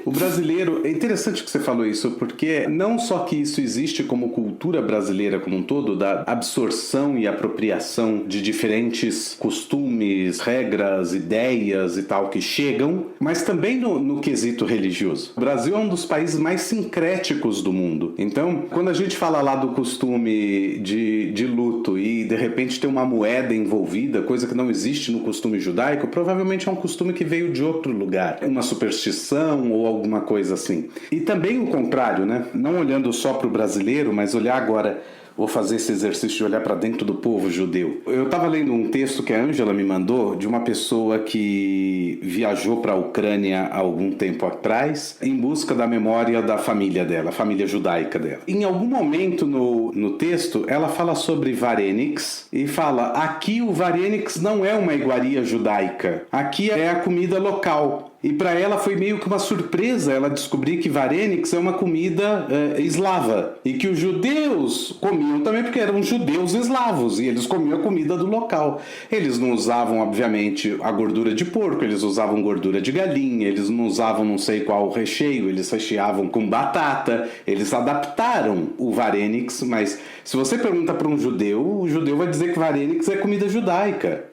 O brasileiro, é interessante que você falou isso, porque não só que isso existe como cultura brasileira como um todo, da absorção e apropriação de diferentes costumes, regras, ideias e tal que chegam, mas também no quesito religioso. O Brasil é um dos países mais sincréticos do mundo. Então, quando a gente fala lá do costume de luto e de repente tem uma moeda envolvida, coisa que não existe no costume judaico, provavelmente é um costume que veio de outro lugar, uma superstição ou alguma coisa assim. E também o contrário, né? Não olhando só para o brasileiro, mas olhar agora. Vou fazer esse exercício de olhar para dentro do povo judeu. Eu estava lendo um texto que a Ângela me mandou de uma pessoa que viajou para a Ucrânia há algum tempo atrás em busca da memória da família dela, a família judaica dela. Em algum momento no texto, ela fala sobre varenix e fala, aqui o varenix não é uma iguaria judaica, aqui é a comida local. E para ela foi meio que uma surpresa ela descobrir que varenix é uma comida eslava. E que os judeus comiam também porque eram judeus eslavos. E eles comiam a comida do local. Eles não usavam, obviamente, a gordura de porco. Eles usavam gordura de galinha. Eles não usavam não sei qual recheio. Eles recheavam com batata. Eles adaptaram o varenix. Mas se você pergunta para um judeu, o judeu vai dizer que varenix é comida judaica.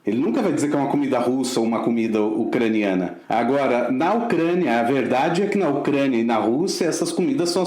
Ele nunca vai dizer que é uma comida russa ou uma comida ucraniana. Agora, na Ucrânia, a verdade é que na Ucrânia e na Rússia, essas comidas são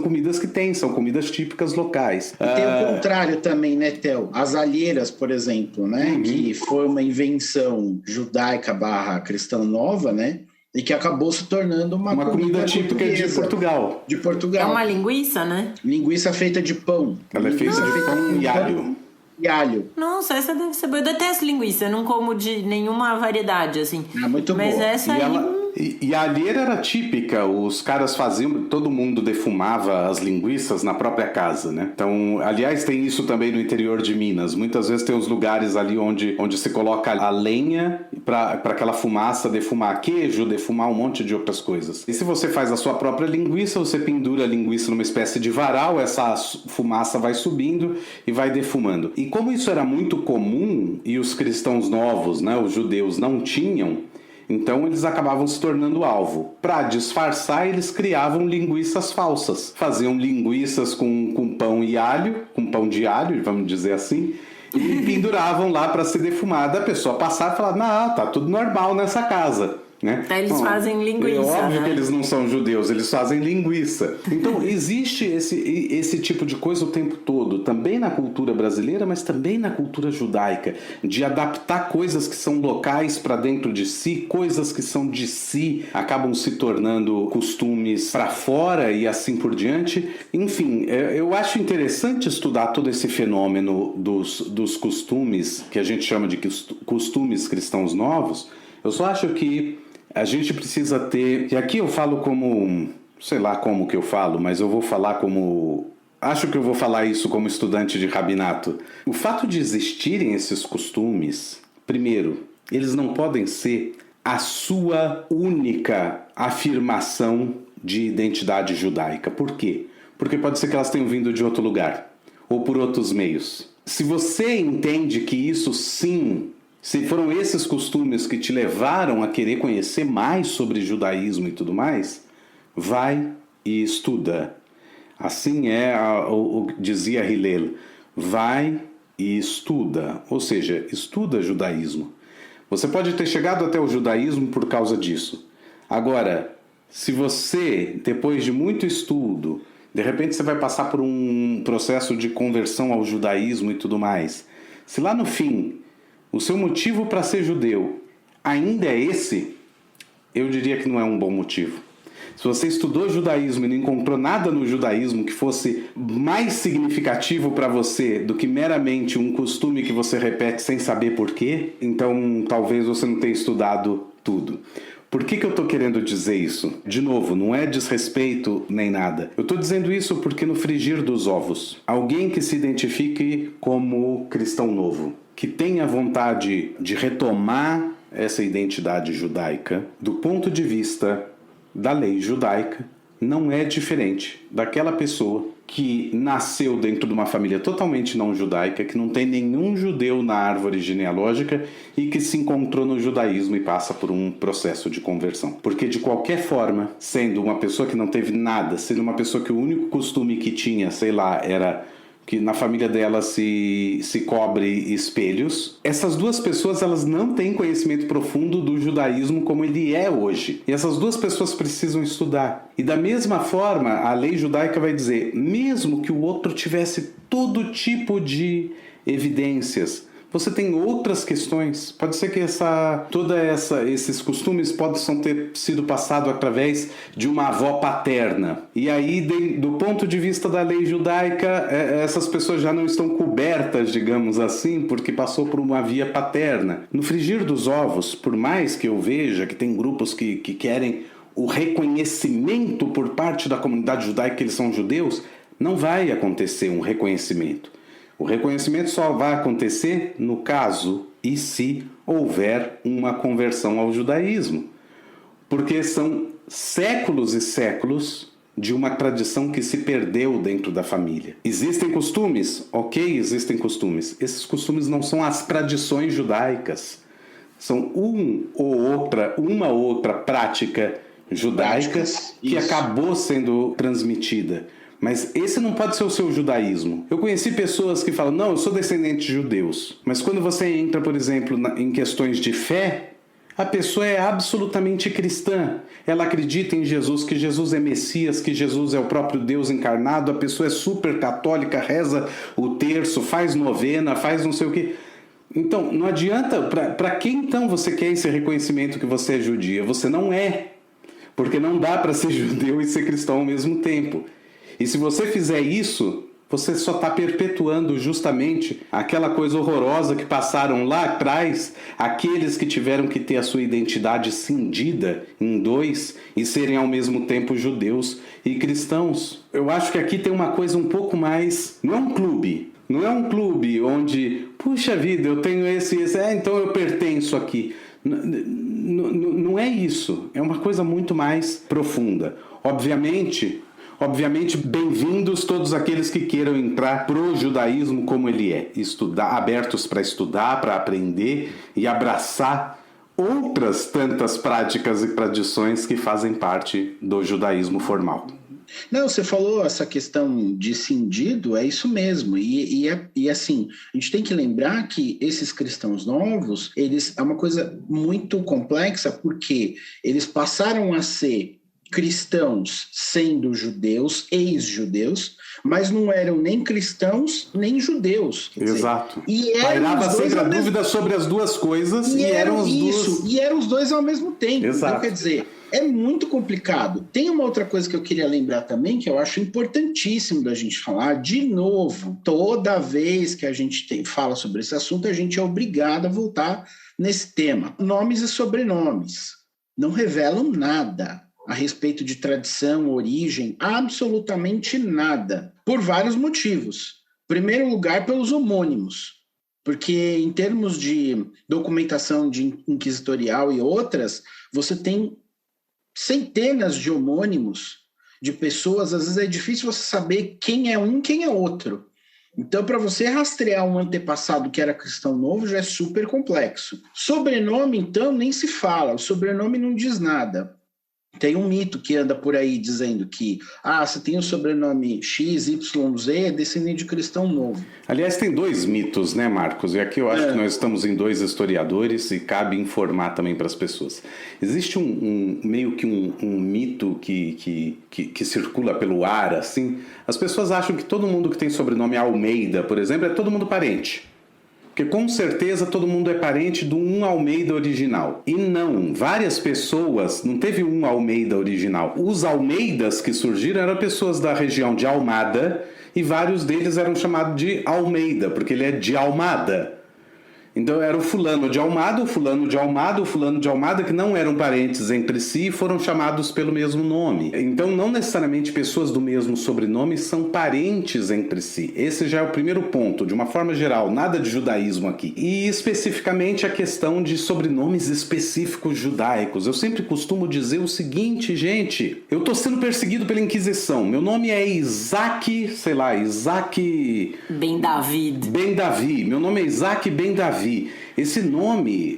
comidas que são comidas típicas locais. E tem o contrário também, né, Theo? As alheiras, por exemplo, né? Que foi uma invenção judaica / cristã nova, né? E que acabou se tornando uma comida típica de Portugal. De Portugal. É uma linguiça, né? Linguiça feita de pão. Ela é feita de pão e alho. E alho. Nossa, essa deve ser boa. Eu detesto linguiça, eu não como de nenhuma variedade, assim. É muito boa. Mas essa aí... E a alheira era típica, os caras faziam, todo mundo defumava as linguiças na própria casa, né? Então, aliás, tem isso também no interior de Minas. Muitas vezes tem os lugares ali onde se coloca a lenha para aquela fumaça defumar queijo, defumar um monte de outras coisas. E se você faz a sua própria linguiça, você pendura a linguiça numa espécie de varal, essa fumaça vai subindo e vai defumando. E como isso era muito comum e os cristãos novos, né, os judeus, não tinham, então eles acabavam se tornando alvo. Para disfarçar, eles criavam linguiças falsas. Faziam linguiças com pão e alho, com pão de alho, vamos dizer assim, e penduravam lá para ser defumada. A pessoa passava e falava, não, tá tudo normal nessa casa. né? Eles fazem linguiça, é óbvio, né? que eles não são judeus, eles fazem linguiça. Então existe esse tipo de coisa o tempo todo, também na cultura brasileira, mas também na cultura judaica, de adaptar coisas que são locais para dentro de si, coisas que são de si acabam se tornando costumes para fora e assim por diante. Enfim, eu acho interessante estudar todo esse fenômeno dos costumes, que a gente chama de costumes cristãos novos. Eu só acho que a gente precisa ter, e aqui eu falo como, sei lá como que eu falo, mas eu vou falar como, acho que eu vou falar isso como estudante de rabinato. O fato de existirem esses costumes, primeiro, eles não podem ser a sua única afirmação de identidade judaica. Por quê? Porque pode ser que elas tenham vindo de outro lugar, ou por outros meios. Se você entende que isso sim, se foram esses costumes que te levaram a querer conhecer mais sobre judaísmo e tudo mais, vai e estuda. Assim dizia Hillel, vai e estuda, ou seja, estuda judaísmo. Você pode ter chegado até o judaísmo por causa disso. Agora, se você, depois de muito estudo, de repente você vai passar por um processo de conversão ao judaísmo e tudo mais, se lá no fim o seu motivo para ser judeu ainda é esse, eu diria que não é um bom motivo. Se você estudou judaísmo e não encontrou nada no judaísmo que fosse mais significativo para você do que meramente um costume que você repete sem saber por quê, então talvez você não tenha estudado tudo. Por que eu estou querendo dizer isso? De novo, não é desrespeito nem nada. Eu estou dizendo isso porque no frigir dos ovos, alguém que se identifique como cristão novo, que tenha vontade de retomar essa identidade judaica, do ponto de vista da lei judaica, não é diferente daquela pessoa que nasceu dentro de uma família totalmente não judaica, que não tem nenhum judeu na árvore genealógica e que se encontrou no judaísmo e passa por um processo de conversão. Porque de qualquer forma, sendo uma pessoa que não teve nada, sendo uma pessoa que o único costume que tinha, sei lá, era que na família dela se cobre espelhos, essas duas pessoas elas não têm conhecimento profundo do judaísmo como ele é hoje. E essas duas pessoas precisam estudar. E da mesma forma, a lei judaica vai dizer, mesmo que o outro tivesse todo tipo de evidências, você tem outras questões. Pode ser que esses costumes possam ter sido passados através de uma avó paterna. E aí, do ponto de vista da lei judaica, essas pessoas já não estão cobertas, digamos assim, porque passou por uma via paterna. No frigir dos ovos, por mais que eu veja que tem grupos que querem o reconhecimento por parte da comunidade judaica que eles são judeus, não vai acontecer um reconhecimento. O reconhecimento só vai acontecer no caso e se houver uma conversão ao judaísmo. Porque são séculos e séculos de uma tradição que se perdeu dentro da família. Existem costumes? Ok, existem costumes. Esses costumes não são as tradições judaicas. São uma outra prática judaica que acabou sendo transmitida. Mas esse não pode ser o seu judaísmo. Eu conheci pessoas que falam, não, eu sou descendente de judeus. Mas quando você entra, por exemplo, em questões de fé, a pessoa é absolutamente cristã. Ela acredita em Jesus, que Jesus é Messias, que Jesus é o próprio Deus encarnado. A pessoa é super católica, reza o terço, faz novena, faz não sei o quê. Então, não adianta. Para quem então você quer esse reconhecimento que você é judia? Você não é. Porque não dá para ser judeu e ser cristão ao mesmo tempo. E se você fizer isso, você só está perpetuando justamente aquela coisa horrorosa que passaram lá atrás, aqueles que tiveram que ter a sua identidade cindida em dois e serem ao mesmo tempo judeus e cristãos. Eu acho que aqui tem uma coisa um pouco mais... Não é um clube onde, puxa vida, eu tenho esse, então eu pertenço aqui. Não é isso. É uma coisa muito mais profunda. Obviamente, bem-vindos todos aqueles que queiram entrar pro judaísmo como ele é, abertos para estudar, para aprender e abraçar outras tantas práticas e tradições que fazem parte do judaísmo formal. Não, você falou essa questão de cindido, é isso mesmo. E assim, a gente tem que lembrar que esses cristãos novos, eles é uma coisa muito complexa, porque eles passaram a ser cristãos sendo judeus, ex-judeus, mas não eram nem cristãos nem judeus. Exato. E pairava sempre a dúvida sobre as duas coisas e eram os dois. E eram os dois ao mesmo tempo. Exato. Então, quer dizer, é muito complicado. Tem uma outra coisa que eu queria lembrar também, que eu acho importantíssimo da gente falar. De novo, toda vez que a gente fala sobre esse assunto, a gente é obrigado a voltar nesse tema. Nomes e sobrenomes não revelam nada a respeito de tradição, origem, absolutamente nada, por vários motivos. Em primeiro lugar, pelos homônimos, porque em termos de documentação de inquisitorial e outras, você tem centenas de homônimos de pessoas, às vezes é difícil você saber quem é um, quem é outro. Então, para você rastrear um antepassado que era cristão novo, já é super complexo. Sobrenome, então, nem se fala, o sobrenome não diz nada. Tem um mito que anda por aí dizendo que você tem o sobrenome XYZ, é descendente de cristão novo. Aliás, tem dois mitos, né, Marcos? E aqui eu acho que nós estamos em dois historiadores e cabe informar também para as pessoas. Existe meio que um mito que circula pelo ar, assim. As pessoas acham que todo mundo que tem sobrenome Almeida, por exemplo, é todo mundo parente. Porque com certeza todo mundo é parente do um Almeida original. E não, várias pessoas, não teve um Almeida original. Os Almeidas que surgiram eram pessoas da região de Almada e vários deles eram chamados de Almeida, porque ele é de Almada. Então era o fulano de Almada, o fulano de Almada, o fulano de Almada, que não eram parentes entre si e foram chamados pelo mesmo nome. Então não necessariamente pessoas do mesmo sobrenome são parentes entre si. Esse já é o primeiro ponto, de uma forma geral, nada de judaísmo aqui. E especificamente a questão de sobrenomes específicos judaicos. Eu sempre costumo dizer o seguinte, gente, eu tô sendo perseguido pela Inquisição. Meu nome é Isaac Ben David. Ben Davi. Meu nome é Isaac Ben Davi. Esse nome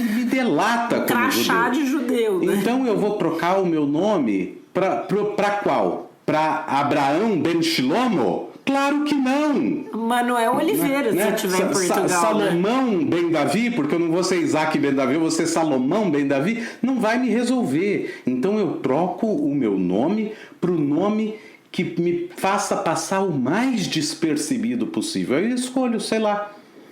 me delata como crachá judeu. De judeu, né? Então eu vou trocar o meu nome para qual? Para Abraão Ben Shilomo? Claro que não! Manuel Oliveira, né? se eu estiver em Portugal. Salomão, né? Ben Davi, porque eu não vou ser Isaac Ben Davi, eu vou ser Salomão Ben Davi, não vai me resolver. Então eu troco o meu nome para o nome que me faça passar o mais despercebido possível. Eu escolho, sei lá,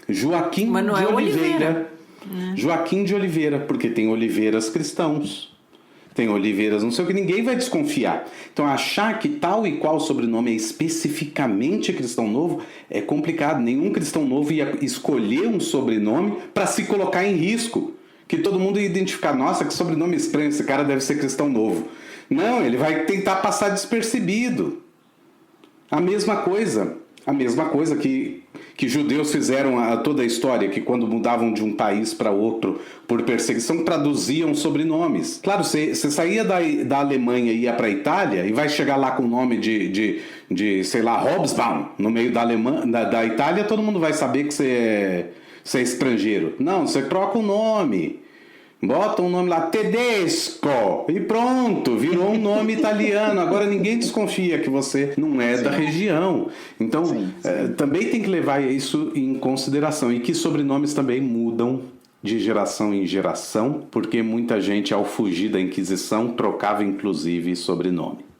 Joaquim Manuel de Oliveira. Oliveira. Joaquim de Oliveira, porque tem oliveiras cristãos. Tem oliveiras, não sei o que, ninguém vai desconfiar. Então achar que tal e qual sobrenome é especificamente cristão novo é complicado. Nenhum cristão novo ia escolher um sobrenome para se colocar em risco. Que todo mundo ia identificar, nossa, que sobrenome estranho, esse cara deve ser cristão novo. Não, ele vai tentar passar despercebido. A mesma coisa que judeus fizeram toda a história, que quando mudavam de um país para outro por perseguição, traduziam sobrenomes. Claro, você saía da Alemanha e ia para a Itália e vai chegar lá com o nome de sei lá, Hobsbawm, no meio da Itália, todo mundo vai saber que você é estrangeiro. Não, você troca o nome. Bota um nome lá, Tedesco, e pronto, virou um nome italiano. Agora ninguém desconfia que você não é da região. Então, também tem que levar isso em consideração. E que sobrenomes também mudam de geração em geração, porque muita gente, ao fugir da Inquisição, trocava inclusive sobrenome.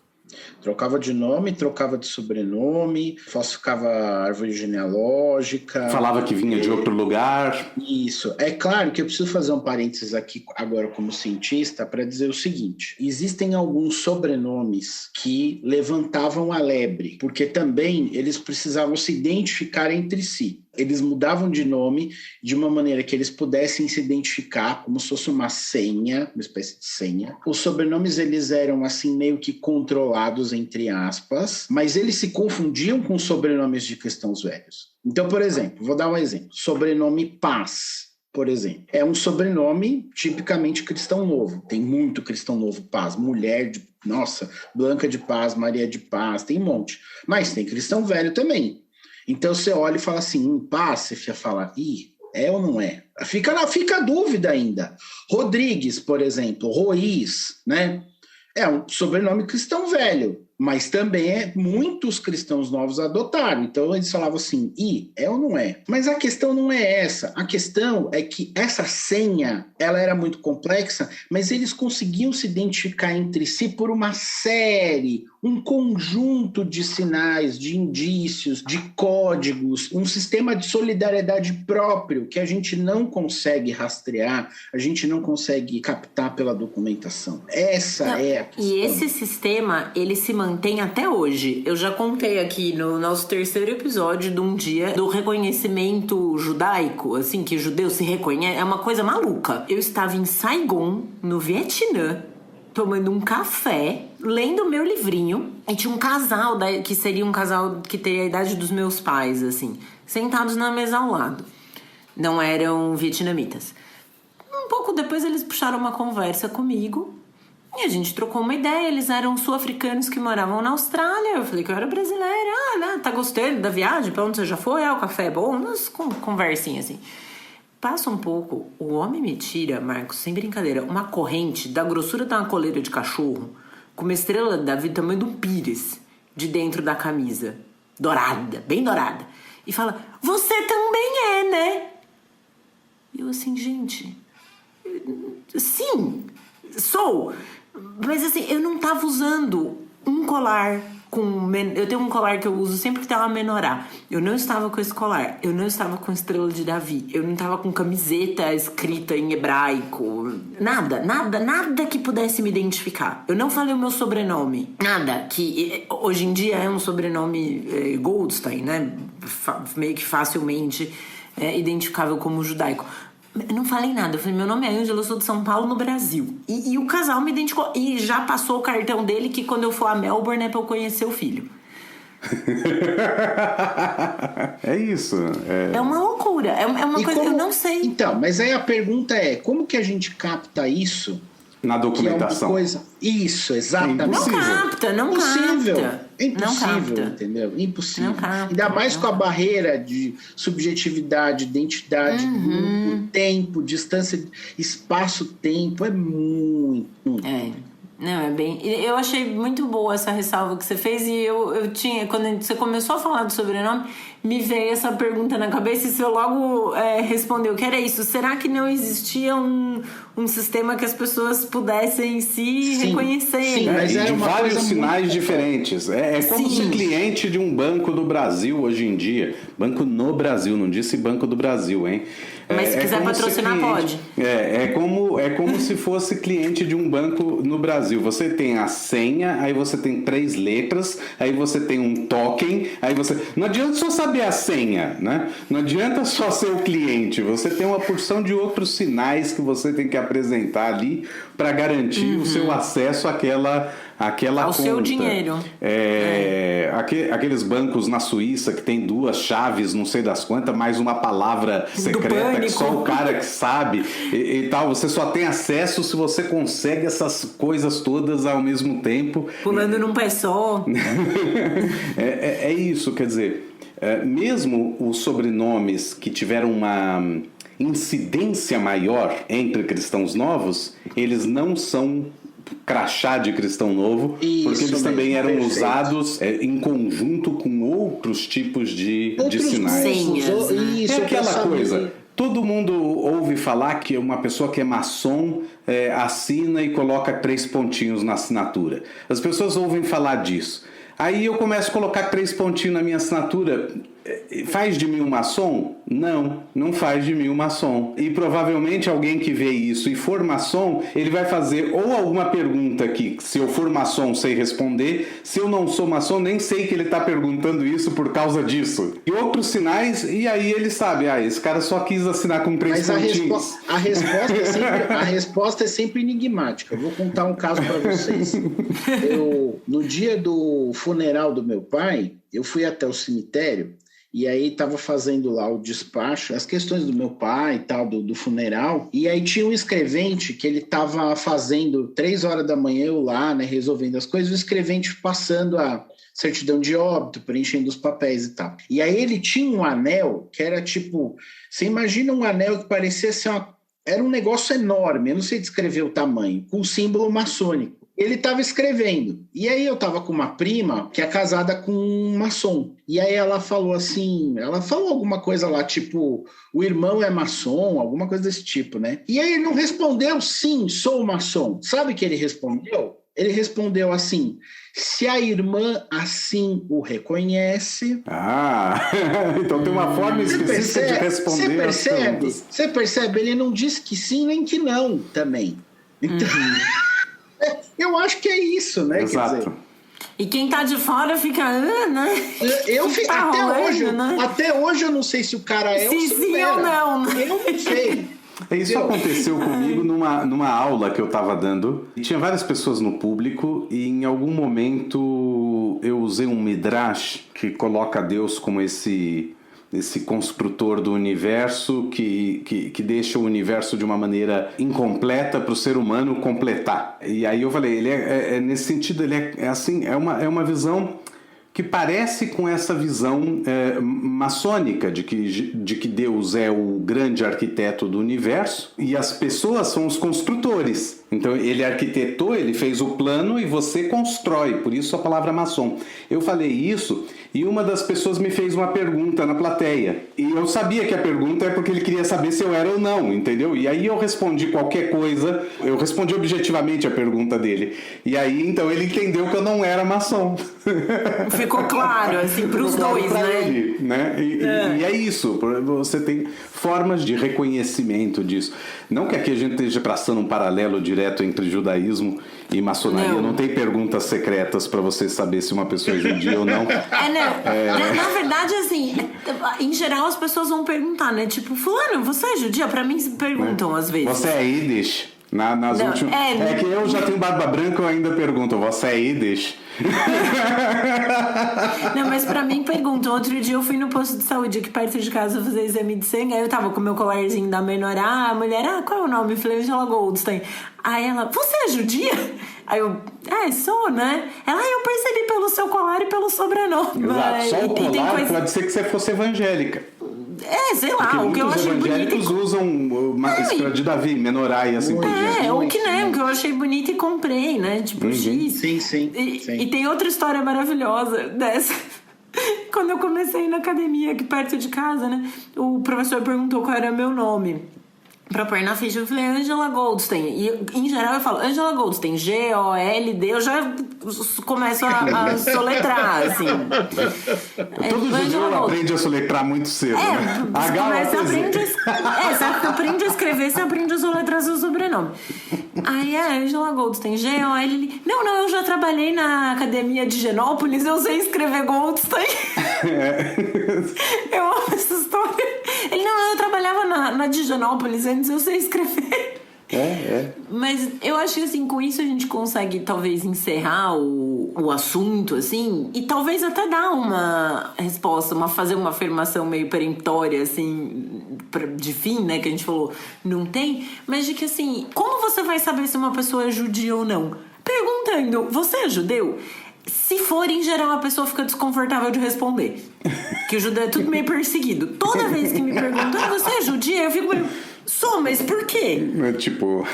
Trocava de nome, trocava de sobrenome, falsificava árvore genealógica. Falava que vinha de outro lugar. Isso. É claro que eu preciso fazer um parênteses aqui agora como cientista para dizer o seguinte. Existem alguns sobrenomes que levantavam a lebre, porque também eles precisavam se identificar entre si. Eles mudavam de nome de uma maneira que eles pudessem se identificar como se fosse uma senha, uma espécie de senha. Os sobrenomes, eles eram assim meio que controlados, entre aspas, mas eles se confundiam com sobrenomes de cristãos velhos. Então, por exemplo, vou dar um exemplo. Sobrenome Paz, por exemplo, é um sobrenome tipicamente cristão novo. Tem muito cristão novo Paz, mulher de, Blanca de Paz, Maria de Paz, tem um monte. Mas tem cristão velho também. Então você olha e fala assim, Paz, você fala, é ou não é? Fica a dúvida ainda. Rodrigues, por exemplo, Ruiz, né? É um sobrenome cristão velho, mas também muitos cristãos novos adotaram. Então eles falavam assim, é ou não é? Mas a questão não é essa. A questão é que essa senha, ela era muito complexa, mas eles conseguiam se identificar entre si por uma série, um conjunto de sinais, de indícios, de códigos, um sistema de solidariedade próprio que a gente não consegue rastrear, a gente não consegue captar pela documentação. Essa é a questão. E esse sistema, ele se mantém até hoje. Eu já contei aqui no nosso terceiro episódio de um dia do reconhecimento judaico, assim, que judeu se reconhece, é uma coisa maluca. Eu estava em Saigon, no Vietnã, tomando um café, lendo meu livrinho, e tinha um casal, que seria um casal que teria a idade dos meus pais, assim, sentados na mesa ao lado. Não eram vietnamitas. Um pouco depois eles puxaram uma conversa comigo, e a gente trocou uma ideia. Eles eram sul-africanos que moravam na Austrália. Eu falei que eu era brasileira. Tá gostando da viagem? Pra onde você já foi? O café é bom? Umas conversinhas assim. Passa um pouco, o homem me tira, Marcos, sem brincadeira, uma corrente da grossura de uma coleira de cachorro, com uma estrela da vida tamanho de um pires, de dentro da camisa. Dourada, bem dourada. E fala, você também é, né? E eu assim, gente, sim, sou. Mas assim, eu não tava usando um colar eu tenho um colar que eu uso sempre que tem uma menorá. Eu não estava com esse colar. Eu não estava com estrela de Davi. Eu não estava com camiseta escrita em hebraico. Nada que pudesse me identificar. Eu não falei o meu sobrenome. Nada que hoje em dia é um sobrenome Goldstein, né? Meio que facilmente identificável como judaico. Eu não falei nada, eu falei, meu nome é Ângela, eu sou de São Paulo, no Brasil. E o casal me identificou, e já passou o cartão dele, que quando eu for a Melbourne é pra eu conhecer o filho. É isso. É uma loucura, é uma coisa que eu não sei. Então, mas aí a pergunta é, como que a gente capta isso? Na documentação. Que é uma coisa... Isso, exatamente. Não capta. É impossível, entendeu? Impossível. Não capta. Ainda mais com a barreira de subjetividade, identidade, grupo, tempo, distância, espaço-tempo. É muito. Não, é bem... Eu achei muito boa essa ressalva que você fez. E eu tinha... Quando você começou a falar do sobrenome, me veio essa pergunta na cabeça. E você logo respondeu que era isso. Será que não existia um sistema que as pessoas pudessem se reconhecer? Sim, né? mas de vários sinais diferentes. É como ser cliente de um banco do Brasil hoje em dia. Banco no Brasil, não disse Banco do Brasil, hein? Mas se quiser patrocinar, pode. É como se fosse cliente de um banco no Brasil. Você tem a senha, aí você tem 3 letras, aí você tem um token, aí você... Não adianta só saber a senha, né? Não adianta só ser o cliente. Você tem uma porção de outros sinais que você tem que apresentar ali para garantir o seu acesso àquela ao conta. Seu dinheiro. Aqueles bancos na Suíça que tem 2 chaves, não sei das quantas, mais uma palavra secreta que só o cara que sabe e tal. Você só tem acesso se você consegue essas coisas todas ao mesmo tempo. Pulando num pé só. É isso, quer dizer, mesmo os sobrenomes que tiveram uma incidência maior entre cristãos novos, eles não são crachá de cristão novo, porque eles também eram usados em conjunto com outros tipos de sinais. Senhas, né? Isso, é aquela coisa. Todo mundo ouve falar que uma pessoa que é maçom assina e coloca 3 pontinhos na assinatura. As pessoas ouvem falar disso. Aí eu começo a colocar 3 pontinhos na minha assinatura. Faz de mim um maçom? Não faz de mim um maçom. E provavelmente alguém que vê isso e for maçom, ele vai fazer ou alguma pergunta que, se eu for maçom, sei responder. Se eu não sou maçom, nem sei que ele está perguntando isso por causa disso. E outros sinais, e aí ele sabe, esse cara só quis assinar com 3 pontinhos. A resposta é sempre enigmática. Eu vou contar um caso para vocês. No dia do funeral do meu pai, eu fui até o cemitério. E aí estava fazendo lá o despacho, as questões do meu pai e tal, do funeral. E aí tinha um escrevente que ele estava fazendo 3 horas da manhã, eu lá, né, resolvendo as coisas, o escrevente passando a certidão de óbito, preenchendo os papéis e tal. E aí ele tinha um anel que era tipo... Você imagina um anel que parecia ser era um negócio enorme, eu não sei descrever o tamanho, com símbolo maçônico. ele estava escrevendo. E aí eu estava com uma prima que é casada com um maçom. E aí ela falou assim, ela falou alguma coisa lá, tipo, o irmão é maçom, alguma coisa desse tipo, né? E aí ele não respondeu, sim, sou maçom. Sabe o que ele respondeu? Ele respondeu assim, se a irmã assim o reconhece... Então tem uma forma específica de responder as perguntas. Você percebe? Ele não disse que sim nem que não também. Então... Eu acho que é isso, né? Exato. Quer dizer, e quem tá de fora fica, né? Tá até rolando, hoje, né? Até hoje eu não sei se o cara é ou se sim não ou não. Eu não sei. Isso aconteceu comigo numa aula que eu estava dando. E tinha várias pessoas no público e em algum momento eu usei um midrash que coloca Deus como esse construtor do universo que deixa o universo de uma maneira incompleta para o ser humano completar. E aí eu falei, ele nesse sentido, ele é assim, é uma visão que parece com essa visão maçônica de que Deus é o grande arquiteto do universo e as pessoas são os construtores. Então ele arquitetou, ele fez o plano e você constrói, por isso a palavra maçom. Eu falei isso e uma das pessoas me fez uma pergunta na plateia. E eu sabia que a pergunta é porque ele queria saber se eu era ou não, entendeu? E aí eu respondi qualquer coisa, eu respondi objetivamente a pergunta dele. E aí então ele entendeu que eu não era maçom. Ficou claro, assim, pros dois, né? Ele, né? E é isso, você tem formas de reconhecimento disso. Não que aqui a gente esteja traçando um paralelo direto entre judaísmo e maçonaria. Não tem perguntas secretas para você saber se uma pessoa é judia ou não. Na verdade, assim, em geral as pessoas vão perguntar, né? Tipo, fulano, você é judia? Pra mim perguntam às vezes. Você é Yiddish? É que eu já tenho barba branca, eu ainda pergunto, você é Yiddish? Não, mas pra mim perguntam. Outro dia eu fui no posto de saúde aqui perto de casa fazer exame de sangue. Aí eu tava com meu colarzinho da menorá. A mulher, qual é o nome? Eu falei, Angela Goldstein. Aí ela, você é judia? Aí eu, sou, né? Ela, eu percebi pelo seu colar e pelo sobrenome. Exato, só o colar pode ser que você fosse evangélica. Sei lá, porque o que eu achei bonito. Os evangélicos usam uma de Davi, menorá e assim por diante. O que eu achei bonito e comprei, né? Tipo, X. Sim. E tem outra história maravilhosa dessa. Quando eu comecei na academia aqui perto de casa, né? O professor perguntou qual era meu nome. Pra pôr na ficha, eu falei Angela Goldstein. E em geral eu falo Angela Goldstein, G-O-L-D. Eu já começo a soletrar, assim. Todo judeu aprende a soletrar muito cedo, né? Você aprende a escrever, você aprende a soletrar seu sobrenome. Aí Angela Goldstein, G-O-L-L. Não, eu já trabalhei na academia de Genópolis, eu sei escrever Goldstein. Eu amo essa história. Ele, eu trabalhava na de Genópolis antes, eu sei escrever. Mas eu acho que assim, com isso a gente consegue talvez encerrar o assunto, assim, e talvez até dar uma resposta, fazer uma afirmação meio peremptória, assim, de fim, né, que a gente falou, não tem, mas de que assim, como você vai saber se uma pessoa é judia ou não? Perguntando, você é judeu? Se for, em geral, a pessoa fica desconfortável de responder. Que o judeu é tudo meio perseguido. Toda vez que me perguntam, você é judia? Eu fico meio, sou, mas por quê? Tipo...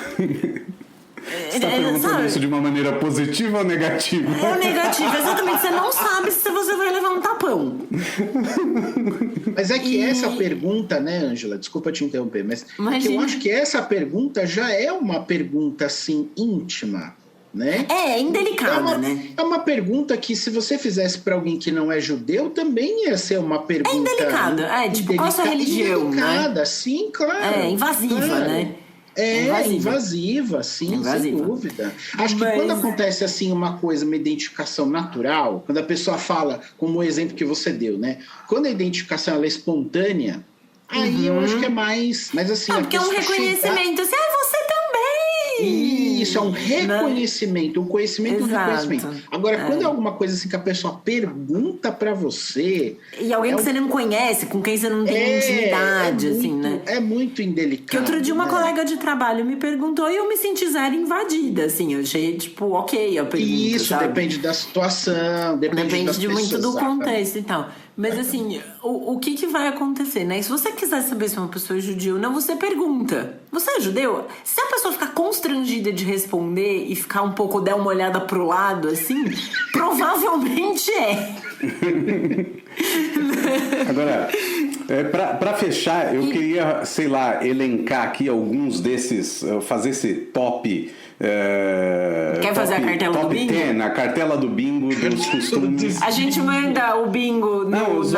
Você tá perguntando isso de uma maneira positiva ou negativa? É negativa, exatamente. Você não sabe se você vai levar um tapão. Mas é que essa pergunta, né, Ângela? Desculpa te interromper, mas eu acho que essa pergunta já é uma pergunta, assim, íntima. Né? Indelicada, né? É uma pergunta que, se você fizesse para alguém que não é judeu, também ia ser uma pergunta... indelicada. Tipo, qual a sua religião, indelicada, né? Sim, claro. Invasiva, claro. Né? Invasiva, sim, sem dúvida. Acho que quando acontece assim uma coisa, uma identificação natural, quando a pessoa fala, como o exemplo que você deu, né? Quando a identificação ela é espontânea, aí eu acho que é mais assim... porque é um reconhecimento, assim, você também! Isso, é um reconhecimento, um conhecimento, um reconhecimento. Agora, quando é alguma coisa assim que a pessoa pergunta pra você... E alguém que você não conhece, com quem você não tem intimidade, assim, né? É muito indelicado. Que outro dia uma colega de trabalho me perguntou e eu me senti zero invadida, assim. Eu achei, tipo, ok a pergunta, Isso, sabe? depende da situação, depende das de muito do pessoas, contexto e tal. Mas assim, o que vai acontecer, né? Se você quiser saber se uma pessoa é judia ou não, você pergunta. Você é judeu? Se a pessoa ficar constrangida constrangida de responder e ficar um pouco, dar uma olhada pro lado, assim, provavelmente é. Agora, pra fechar, eu queria, sei lá, elencar aqui alguns desses, fazer esse top... Quer fazer a cartela do bingo? 10, a cartela do bingo dos costumes. A gente manda o bingo os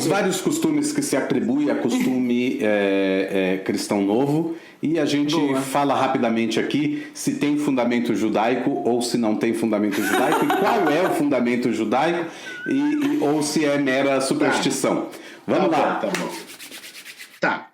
vários costumes que se atribui a costume cristão novo. E a gente fala rapidamente aqui se tem fundamento judaico ou se não tem fundamento judaico, e qual é o fundamento judaico, ou se é mera superstição. Vamos lá. Tá bom. Tá,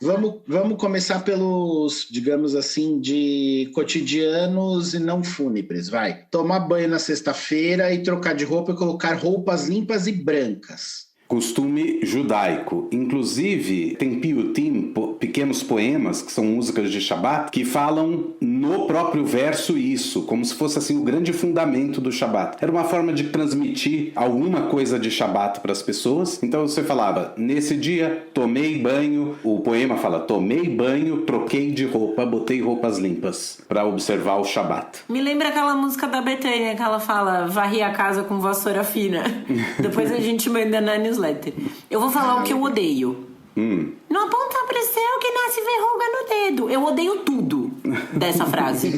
vamos começar pelos, digamos assim, de cotidianos e não fúnebres, vai. Tomar banho na sexta-feira e trocar de roupa e colocar roupas limpas e brancas. Costume judaico. Inclusive, tem piyutim, pequenos poemas, que são músicas de Shabat, que falam no próprio verso isso, como se fosse assim o grande fundamento do Shabat. Era uma forma de transmitir alguma coisa de Shabat para as pessoas. Então você falava, nesse dia, tomei banho, o poema fala, tomei banho, troquei de roupa, botei roupas limpas, para observar o Shabat. Me lembra aquela música da Bethânia, que ela fala, varri a casa com vassoura fina. Depois a gente manda na newsletter. Eu vou falar o que eu odeio. Não aponta pro céu que nasce verruga no dedo. Eu odeio tudo dessa frase.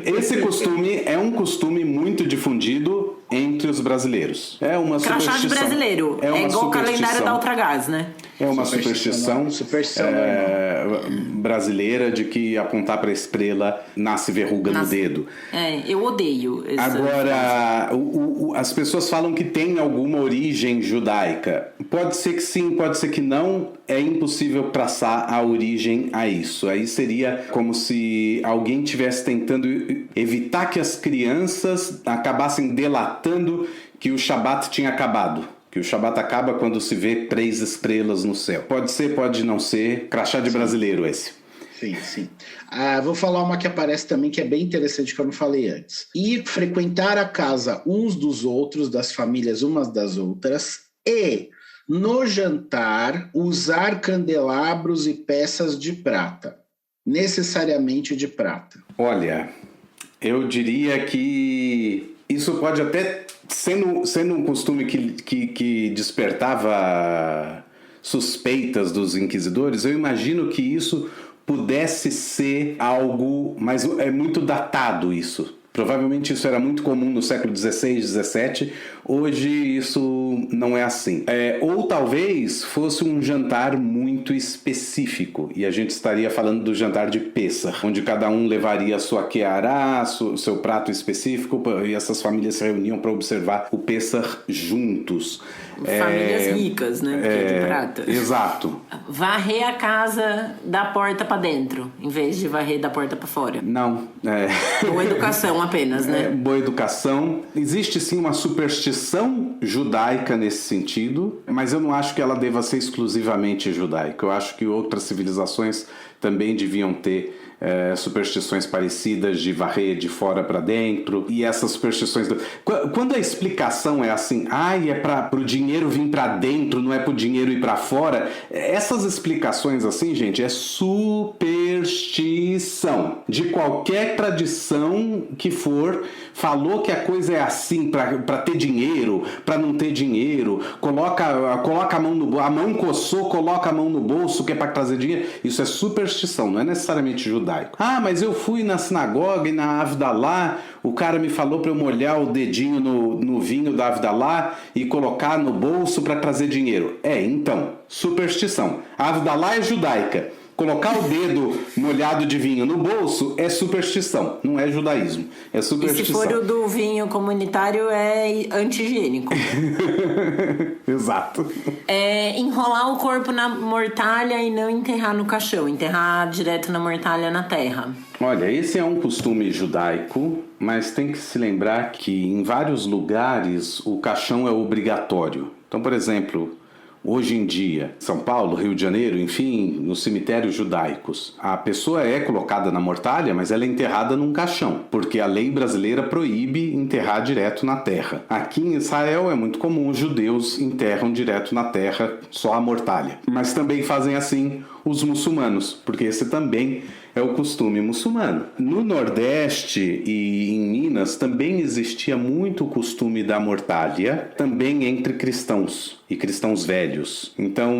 Esse costume é um costume muito difundido entre os brasileiros. É uma superstição. Crachá de brasileiro. É igual o calendário da Ultragás, né? É uma superstição brasileira de que apontar para a estrela nasce verruga no dedo. Eu odeio. Agora, as pessoas falam que tem alguma origem judaica. Pode ser que sim, pode ser que não. É impossível traçar a origem a isso. Aí seria como se alguém estivesse tentando evitar que as crianças acabassem delatando que o Shabat tinha acabado. Que o Shabat acaba quando se vê 3 estrelas no céu. Pode ser, pode não ser. Crachá de brasileiro esse. Sim. Vou falar uma que aparece também, que é bem interessante, que eu não falei antes. Ir frequentar a casa uns dos outros, das famílias umas das outras, e, no jantar, usar candelabros e peças de prata. Necessariamente de prata. Olha, eu diria que isso pode até, sendo um costume que despertava suspeitas dos inquisidores, eu imagino que isso pudesse ser algo, mas é muito datado isso. Provavelmente isso era muito comum no século XVI, XVII. Hoje isso não é assim. Ou talvez fosse um jantar muito específico. E a gente estaria falando do jantar de Pessah, onde cada um levaria a sua keará, seu prato específico, e essas famílias se reuniam para observar o Pessah juntos. Famílias ricas, né? Porque é de prata. Exato. Varrer a casa da porta para dentro, em vez de varrer da porta para fora. Não. Boa educação apenas, né? Boa educação. Existe sim uma superstição judaica nesse sentido, mas eu não acho que ela deva ser exclusivamente judaica. Eu acho que outras civilizações também deviam ter superstições parecidas de varrer de fora para dentro, e essas superstições quando a explicação é assim, é para o dinheiro vir para dentro, não é para o dinheiro ir para fora, essas explicações assim, gente, é superstição de qualquer tradição que for. Falou que a coisa é assim para ter dinheiro, para não ter dinheiro, coloca a mão no bolso, a mão coçou, coloca a mão no bolso que é para trazer dinheiro. Isso é superstição, não é necessariamente judaico. Mas eu fui na sinagoga e na Havdalah, o cara me falou para eu molhar o dedinho no vinho da Havdalah e colocar no bolso para trazer dinheiro. Então, superstição. A Havdalah é judaica. Colocar o dedo molhado de vinho no bolso é superstição, não é judaísmo, é superstição. E se for o do vinho comunitário, é anti-higiênico. Exato. Enrolar o corpo na mortalha e não enterrar no caixão, enterrar direto na mortalha na terra. Olha, esse é um costume judaico, mas tem que se lembrar que em vários lugares o caixão é obrigatório. Então, por exemplo, hoje em dia, São Paulo, Rio de Janeiro, enfim, nos cemitérios judaicos, a pessoa é colocada na mortalha, mas ela é enterrada num caixão, porque a lei brasileira proíbe enterrar direto na terra. Aqui em Israel é muito comum, os judeus enterram direto na terra, só a mortalha. Mas também fazem assim os muçulmanos, porque esse também é o costume muçulmano. No Nordeste e em Minas também existia muito o costume da mortalha, também entre cristãos e cristãos velhos. Então,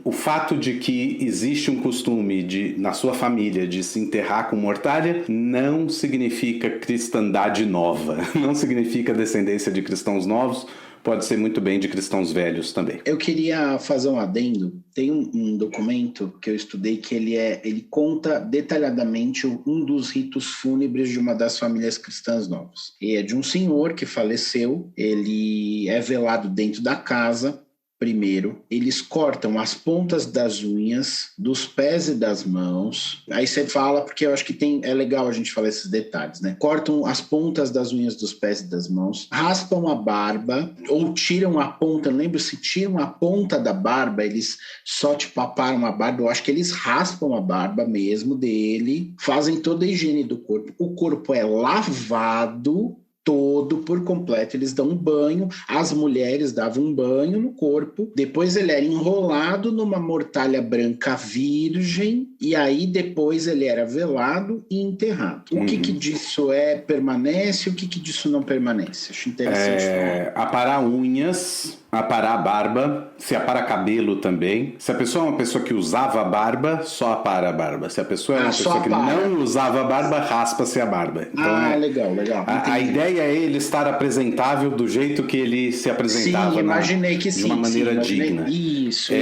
o fato de que existe um costume na sua família de se enterrar com mortalha não significa cristandade nova, não significa descendência de cristãos novos. Pode ser muito bem de cristãos velhos também. Eu queria fazer um adendo. Tem um documento que eu estudei que ele conta detalhadamente um dos ritos fúnebres de uma das famílias cristãs novas. E é de um senhor que faleceu, ele é velado dentro da casa. Primeiro, eles cortam as pontas das unhas, dos pés e das mãos. Aí você fala, porque eu acho que é legal a gente falar esses detalhes, né? Cortam as pontas das unhas dos pés e das mãos, raspam a barba, ou tiram a ponta, não lembro se tiram a ponta da barba, eles só aparam a barba, eu acho que eles raspam a barba mesmo dele, fazem toda a higiene do corpo. O corpo é lavado todo, por completo, eles dão um banho, as mulheres davam um banho no corpo, depois ele era enrolado numa mortalha branca virgem, e aí depois ele era velado e enterrado. O que disso permanece, o que disso não permanece? Acho interessante falar. Aparar unhas, aparar barba, se apara cabelo também. Se a pessoa é uma pessoa que usava barba, só apara a barba. Se a pessoa é uma pessoa que não usava barba, raspa-se a barba. Então, legal. A ideia é ele estar apresentável do jeito que ele se apresentava. Sim, imaginei que sim. De uma maneira digna. Isso.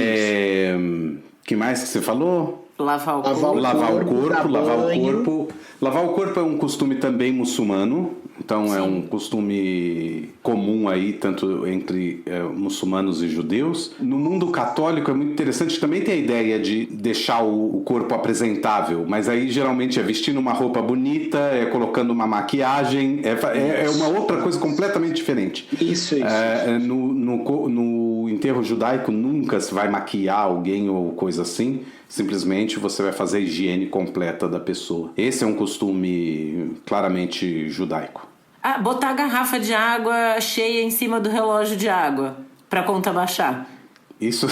Que mais que você falou? Lavar o corpo. Lavar o corpo é um costume também muçulmano. Então Sim. É um costume comum aí, tanto entre muçulmanos e judeus. No mundo católico é muito interessante, também tem a ideia de deixar o corpo apresentável, mas aí geralmente é vestindo uma roupa bonita, é colocando uma maquiagem, é uma outra coisa completamente diferente. Isso. No enterro judaico nunca se vai maquiar alguém ou coisa assim. Simplesmente você vai fazer a higiene completa da pessoa. Esse é um costume claramente judaico. Botar a garrafa de água cheia em cima do relógio de água pra conta baixar. Isso.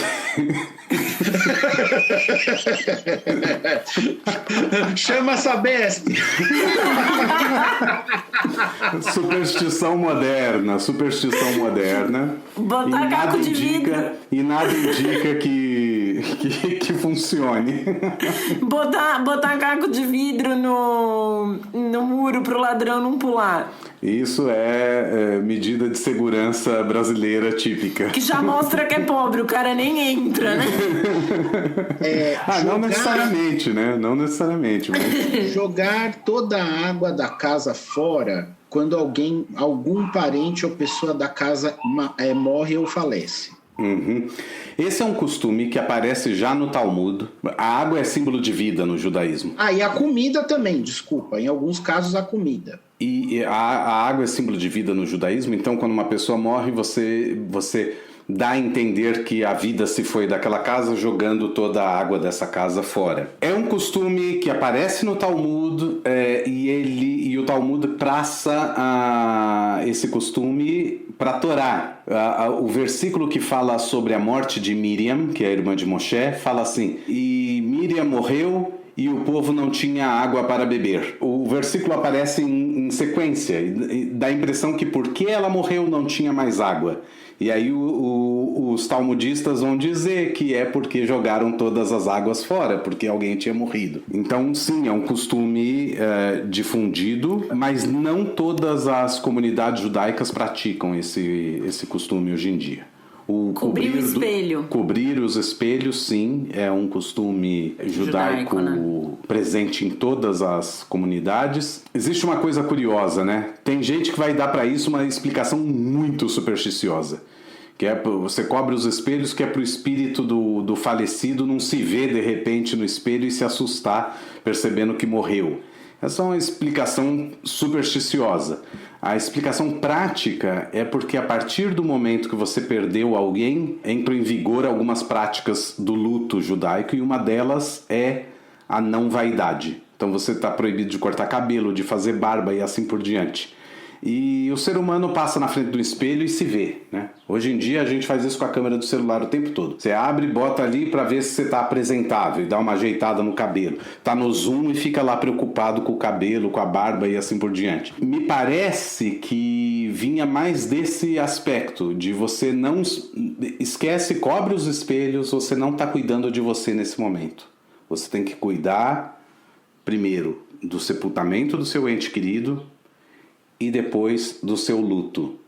Chama essa besta. Superstição moderna. Botar caco de vidro. E nada indica que funcione. Botar caco de vidro no muro pro ladrão não pular. Isso é medida de segurança brasileira típica. Que já mostra que é pobre, o cara nem entra, né? Não necessariamente, né? Não necessariamente. Mas... Jogar toda a água da casa fora quando algum parente ou pessoa da casa morre ou falece. Esse é um costume que aparece já no Talmud. A água é símbolo de vida no judaísmo. E a comida também, desculpa. Em alguns casos, a comida. E a água é símbolo de vida no judaísmo. Então, quando uma pessoa morre, você dá a entender que a vida se foi daquela casa jogando toda a água dessa casa fora. É um costume que aparece no Talmud e o Talmud traça esse costume para a Torá. O versículo que fala sobre a morte de Miriam, que é a irmã de Moshe, fala assim: e Miriam morreu e o povo não tinha água para beber. O versículo aparece em sequência e dá a impressão que porque ela morreu não tinha mais água. E aí os talmudistas vão dizer que é porque jogaram todas as águas fora, porque alguém tinha morrido. Então, sim, é um costume difundido, mas não todas as comunidades judaicas praticam esse costume hoje em dia. Cobrir o espelho. Cobrir os espelhos, sim, é um costume judaico né? Presente em todas as comunidades. Existe uma coisa curiosa, né? Tem gente que vai dar para isso uma explicação muito supersticiosa. Que você cobre os espelhos, que é para o espírito do falecido não se ver de repente no espelho e se assustar percebendo que morreu. Essa é uma explicação supersticiosa. A explicação prática é porque a partir do momento que você perdeu alguém, entram em vigor algumas práticas do luto judaico e uma delas é a não vaidade. Então você está proibido de cortar cabelo, de fazer barba e assim por diante. E o ser humano passa na frente do espelho e se vê, né? Hoje em dia a gente faz isso com a câmera do celular o tempo todo. Você abre e bota ali para ver se você está apresentável e dá uma ajeitada no cabelo. Tá no zoom e fica lá preocupado com o cabelo, com a barba e assim por diante. Me parece que vinha mais desse aspecto de você não esquece, cobre os espelhos, você não está cuidando de você nesse momento. Você tem que cuidar primeiro do sepultamento do seu ente querido e depois do seu luto.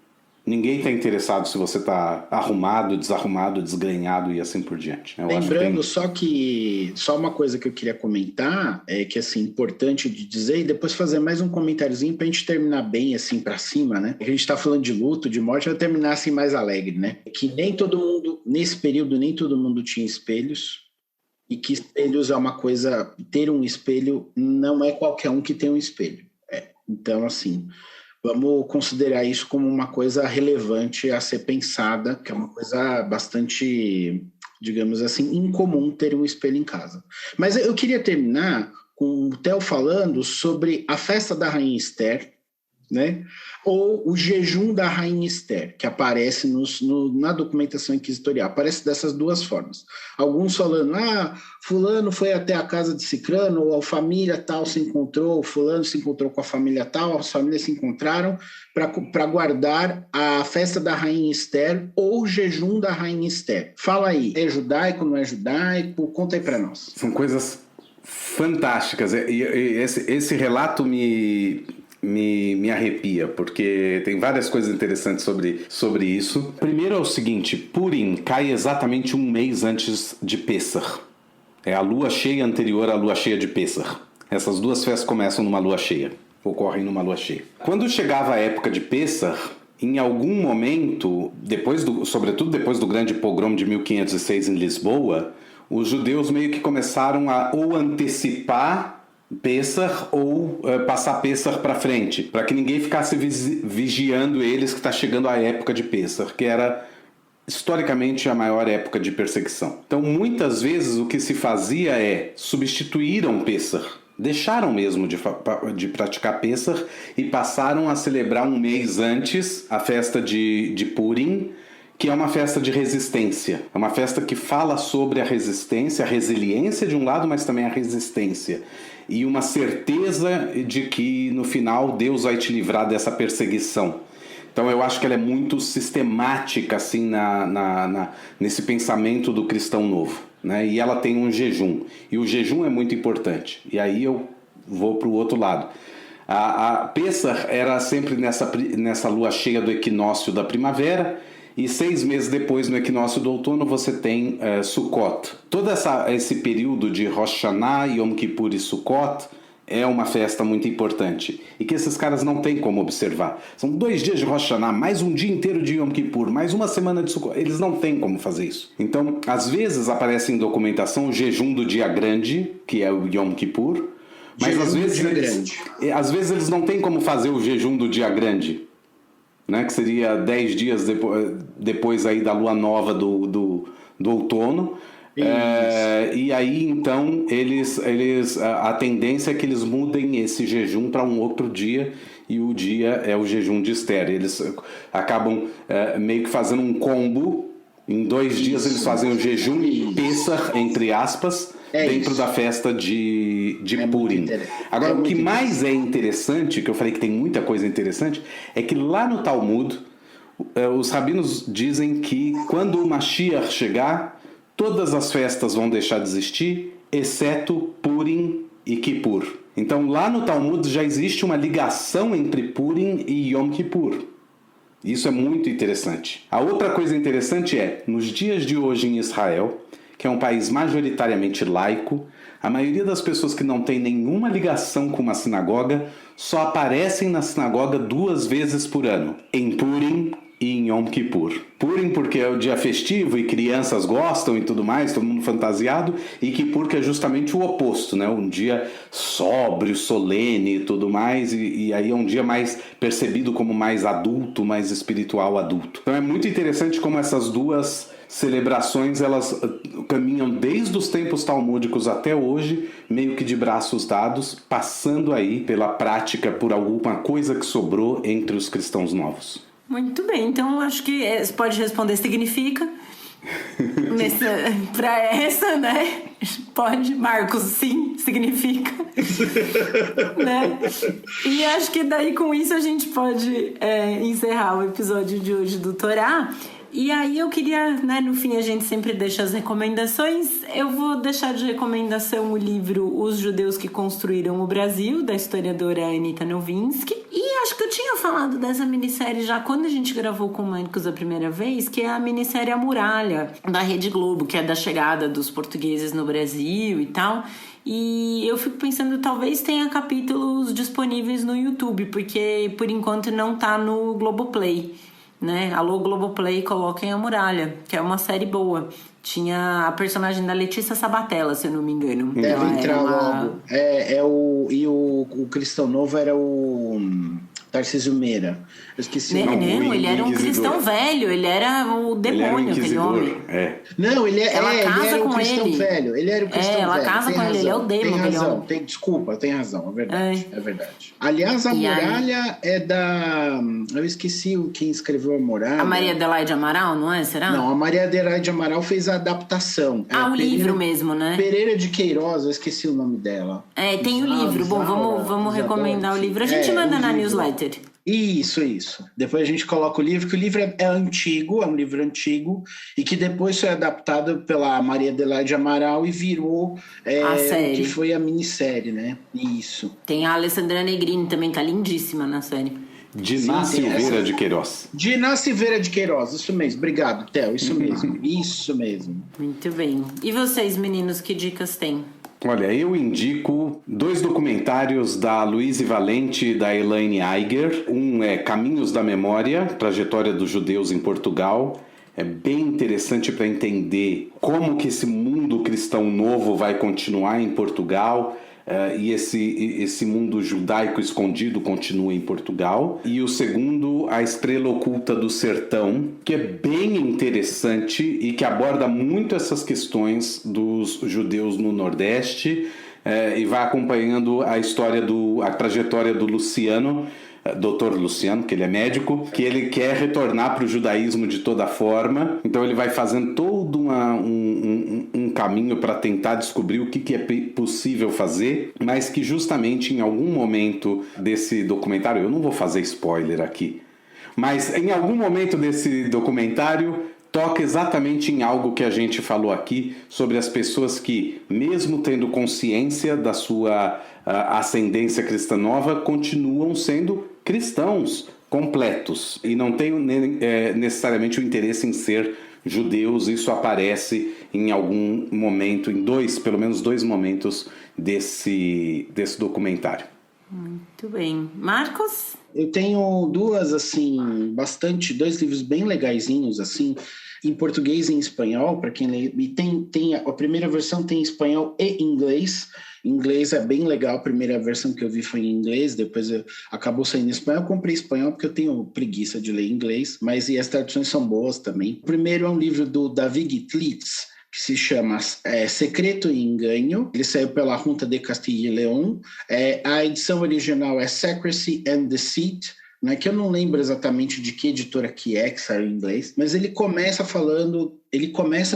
Ninguém está interessado se você está arrumado, desarrumado, desgrenhado e assim por diante. Lembrando só uma coisa que eu queria comentar, é que assim, importante de dizer, e depois fazer mais um comentáriozinho para a gente terminar bem assim para cima, né? A gente está falando de luto, de morte, vai terminar assim mais alegre, né? Que nem todo mundo, nesse período, nem todo mundo tinha espelhos, e que espelhos é uma coisa, ter um espelho não é qualquer um que tem um espelho. Então, assim, vamos considerar isso como uma coisa relevante a ser pensada, que é uma coisa bastante, digamos assim, incomum ter um espelho em casa. Mas eu queria terminar com o Theo falando sobre a festa da Rainha Esther, né? Ou o jejum da Rainha Esther, que aparece na documentação inquisitorial. Aparece dessas duas formas. Alguns falando, fulano foi até a casa de Cicrano, ou a família tal se encontrou, fulano se encontrou com a família tal, as famílias se encontraram para guardar a festa da Rainha Esther ou o jejum da Rainha Esther. Fala aí, é judaico, não é judaico? Conta aí para nós. São coisas fantásticas. E esse relato me arrepia, porque tem várias coisas interessantes sobre isso. Primeiro é o seguinte, Purim cai exatamente um mês antes de Pêssar. É a lua cheia anterior à lua cheia de Pêssar. Essas duas festas começam numa lua cheia, ocorrem numa lua cheia. Quando chegava a época de Pêssar, em algum momento, sobretudo depois do grande pogrom de 1506 em Lisboa, os judeus meio que começaram a ou antecipar Pêssar ou passar Pêssar para frente, para que ninguém ficasse vigiando eles que está chegando a época de Pêssar, que era historicamente a maior época de perseguição. Então muitas vezes o que se fazia substituíram Pêssar, deixaram mesmo de praticar Pêssar e passaram a celebrar um mês antes a festa de Purim, que é uma festa de resistência. É uma festa que fala sobre a resistência, a resiliência de um lado, mas também a resistência. E uma certeza de que no final Deus vai te livrar dessa perseguição. Então eu acho que ela é muito sistemática assim, nesse pensamento do cristão novo, né? E ela tem um jejum. E o jejum é muito importante. E aí eu vou para o outro lado. A Pêssar era sempre nessa lua cheia do equinócio da primavera. E 6 meses depois, no equinócio do outono, você tem Sukkot. Todo esse período de Rosh Hashanah, Yom Kippur e Sukkot é uma festa muito importante. E que esses caras não têm como observar. São 2 dias de Rosh Hashanah, mais um dia inteiro de Yom Kippur, mais uma semana de Sukkot. Eles não têm como fazer isso. Então, às vezes aparece em documentação o jejum do dia grande, que é o Yom Kippur. Mas às vezes eles não têm como fazer o jejum do dia grande, né, que seria 10 dias depois aí da lua nova do outono. E aí então a tendência é que eles mudem esse jejum para um outro dia, e o dia é o jejum de Esther. Eles acabam meio que fazendo um combo. Em 2 dias eles fazem o jejum e Pêssar, entre aspas, dentro da festa de Purim. Agora, o que mais é interessante, que eu falei que tem muita coisa interessante, é que lá no Talmud, os rabinos dizem que quando o Mashiach chegar, todas as festas vão deixar de existir, exceto Purim e Kippur. Então, lá no Talmud já existe uma ligação entre Purim e Yom Kippur. Isso é muito interessante. A outra coisa interessante nos dias de hoje em Israel, que é um país majoritariamente laico, a maioria das pessoas que não tem nenhuma ligação com uma sinagoga só aparecem na sinagoga 2 vezes por ano, em Purim e em Yom Kippur. Purim porque é o dia festivo e crianças gostam e tudo mais, todo mundo fantasiado, e Kippur que é justamente o oposto, né? Um dia sóbrio, solene e tudo mais, e aí é um dia mais percebido como mais adulto, mais espiritual adulto. Então é muito interessante como essas duas celebrações elas caminham desde os tempos talmúdicos até hoje, meio que de braços dados, passando aí pela prática por alguma coisa que sobrou entre os cristãos novos. Muito bem, então acho que você pode responder significa. Pra essa, né? Pode, Marcos, sim, significa. Né? E acho que daí com isso a gente pode encerrar o episódio de hoje do Torá. E aí eu queria, né, no fim a gente sempre deixa as recomendações. Eu vou deixar de recomendação o livro Os Judeus que Construíram o Brasil, da historiadora Anita Novinsky. E acho que eu tinha falado dessa minissérie já quando a gente gravou com o Marcos a primeira vez, que é a minissérie A Muralha, da Rede Globo, que é da chegada dos portugueses no Brasil e tal. E eu fico pensando, talvez tenha capítulos disponíveis no YouTube, porque por enquanto não tá no Globoplay, né? Alô, Globoplay, coloquem A Muralha, que é uma série boa. Tinha a personagem da Letícia Sabatella, se eu não me engano. Deve entrar logo. E o Cristão Novo era o Tarcísio Meira. Eu esqueci o nome. Não, ele era um cristão velho, ele era o demônio, aquele homem. Não, ela casa era com o cristão ele. velho. Ele era o cristão velho. Ela casa com ele, ele é o demônio. Tem razão, desculpa, tem razão, é verdade. É verdade. Aliás, A Muralha é da... Eu esqueci quem escreveu A Muralha. A Maria Adelaide Amaral, não é? Será? Não, a Maria Adelaide Amaral fez a adaptação. O livro mesmo, né? Pereira de Queiroz, eu esqueci o nome dela. Tem o livro. Bom, vamos recomendar o livro. A gente manda na newsletter. Isso. Depois a gente coloca o livro, que o livro é antigo, é um livro antigo, e que depois foi adaptado pela Maria Adelaide Amaral e virou a série. Que foi a minissérie, né? Isso. Tem a Alessandra Negrini também, tá lindíssima na série. Diná Silveira de Queiroz. Diná Silveira de Queiroz, isso mesmo. Obrigado, Theo, isso mesmo. Isso mesmo. Muito bem. E vocês, meninos, que dicas têm? Olha, eu indico 2 documentários da Louise Valente e da Elaine Eiger. Um é Caminhos da Memória, Trajetória dos Judeus em Portugal. É bem interessante para entender como que esse mundo cristão novo vai continuar em Portugal. E esse mundo judaico escondido continua em Portugal. E o segundo, A Estrela Oculta do Sertão, que é bem interessante e que aborda muito essas questões dos judeus no Nordeste, e vai acompanhando a trajetória do Luciano, Dr. Luciano, que ele é médico, que ele quer retornar para o judaísmo de toda forma. Então ele vai fazendo todo um caminho para tentar descobrir o que é possível fazer, mas que justamente em algum momento desse documentário, eu não vou fazer spoiler aqui, mas em algum momento desse documentário toca exatamente em algo que a gente falou aqui sobre as pessoas que, mesmo tendo consciência da sua ascendência cristã nova, continuam sendo cristãos completos e não têm necessariamente o interesse em ser judeus. Isso aparece em algum momento, pelo menos dois momentos desse documentário. Muito bem. Marcos? Eu tenho dois livros bem legaisinhos, assim, em português e em espanhol, para quem lê. E a primeira versão tem em espanhol e inglês. Em inglês é bem legal, a primeira versão que eu vi foi em inglês, depois acabou saindo em espanhol. Eu comprei espanhol porque eu tenho preguiça de ler inglês, mas as traduções são boas também. O primeiro é um livro do David Gitlitz, que se chama Secreto e Engano. Ele saiu pela Junta de Castilla y León. A edição original é Secrecy and Deceit, né, que eu não lembro exatamente de que editora que saiu em inglês, mas ele começa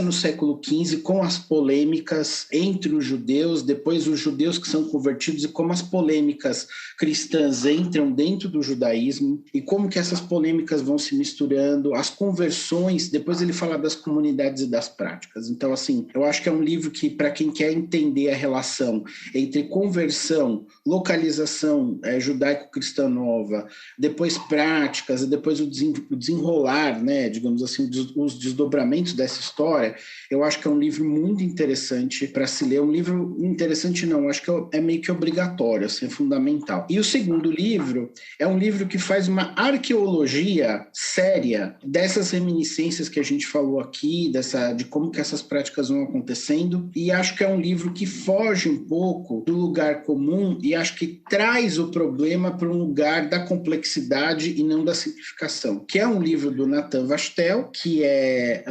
no século XV com as polêmicas entre os judeus, depois os judeus que são convertidos e como as polêmicas cristãs entram dentro do judaísmo e como que essas polêmicas vão se misturando, as conversões, depois ele fala das comunidades e das práticas. Então, assim, eu acho que é um livro que, para quem quer entender a relação entre conversão, localização judaico-cristã nova, depois práticas, e depois o desenrolar, né, digamos assim, os desdobramentos dessa história, eu acho que é um livro muito interessante para se ler. Um livro interessante não, acho que é meio que obrigatório, assim, é fundamental. E o segundo livro é um livro que faz uma arqueologia séria dessas reminiscências que a gente falou aqui, de como que essas práticas vão acontecendo, e acho que é um livro que foge um pouco do lugar comum e acho que traz o problema para um lugar da complexidade e não da simplificação, que é um livro do Nathan Vastel, que é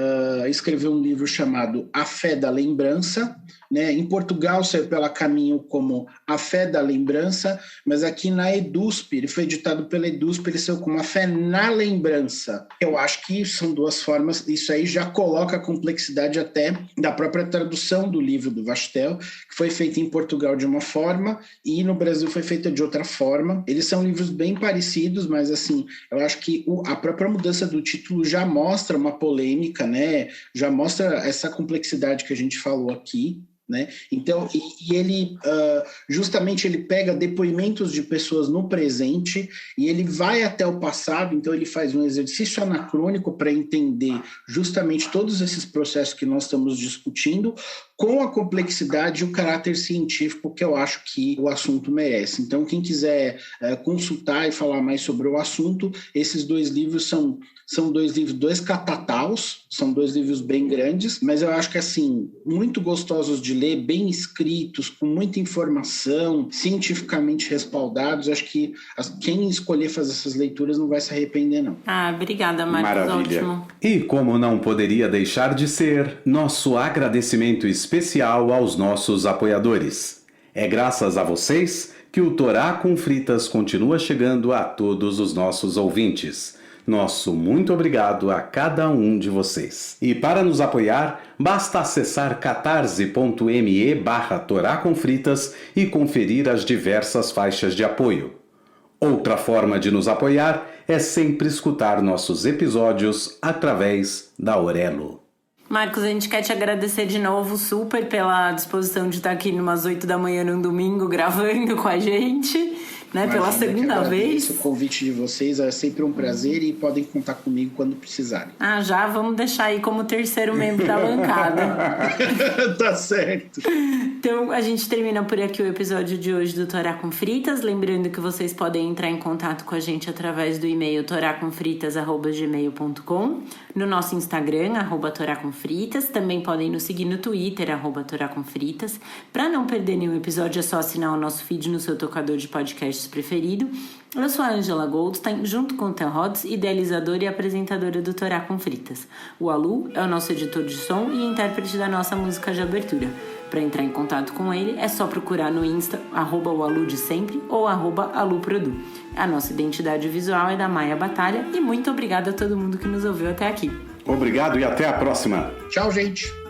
escreveu um livro chamado A Fé da Lembrança, né? Em Portugal saiu pela Caminho como A Fé da Lembrança, mas aqui na EDUSP, ele foi editado pela EDUSP, ele saiu como A Fé na Lembrança. Eu acho que são duas formas, isso aí já coloca a complexidade até da própria tradução do livro do Vastel, que foi feita em Portugal de uma forma e no Brasil foi feita de outra forma. Eles são livros bem parecidos, mas assim, eu acho que a própria mudança do título já mostra uma polêmica, né? Já mostra essa complexidade que a gente falou aqui, né? Então, ele justamente ele pega depoimentos de pessoas no presente e ele vai até o passado, então ele faz um exercício anacrônico para entender justamente todos esses processos que nós estamos discutindo, com a complexidade e o caráter científico que eu acho que o assunto merece. Então, quem quiser consultar e falar mais sobre o assunto, esses dois livros são dois catataus, são dois livros bem grandes, mas eu acho que, assim, muito gostosos de ler, bem escritos, com muita informação, cientificamente respaldados. Acho que quem escolher fazer essas leituras não vai se arrepender, não. Obrigada, Marcos. Maravilha. Ótimo. E como não poderia deixar de ser, nosso agradecimento especial aos nossos apoiadores. É graças a vocês que o Torá com Fritas continua chegando a todos os nossos ouvintes. Nosso muito obrigado a cada um de vocês. E para nos apoiar, basta acessar catarse.me/Torá com Fritas e conferir as diversas faixas de apoio. Outra forma de nos apoiar é sempre escutar nossos episódios através da Aurelo. Marcos, a gente quer te agradecer de novo super pela disposição de estar aqui umas 8 da manhã num domingo gravando com a gente, né? Pela segunda vez. O convite de vocês é sempre um prazer e podem contar comigo quando precisarem. Já vamos deixar aí como terceiro membro da bancada. Tá certo. Então a gente termina por aqui o episódio de hoje do Torá com Fritas. Lembrando que vocês podem entrar em contato com a gente através do e-mail toracomfritas@gmail.com, no nosso Instagram, @toracomfritas. Também podem nos seguir no Twitter, @toracomfritas. Para não perder nenhum episódio, é só assinar o nosso feed no seu tocador de podcasts preferido. Eu sou a Angela Goldstein, junto com o Theo Rhodes, idealizadora e apresentadora do Torá com Fritas. O Alu é o nosso editor de som e intérprete da nossa música de abertura. Para entrar em contato com ele, é só procurar no Insta, @o Alu de sempre ou @aluprodu. A nossa identidade visual é da Maia Batalha e muito obrigada a todo mundo que nos ouviu até aqui. Obrigado e até a próxima. Tchau, gente.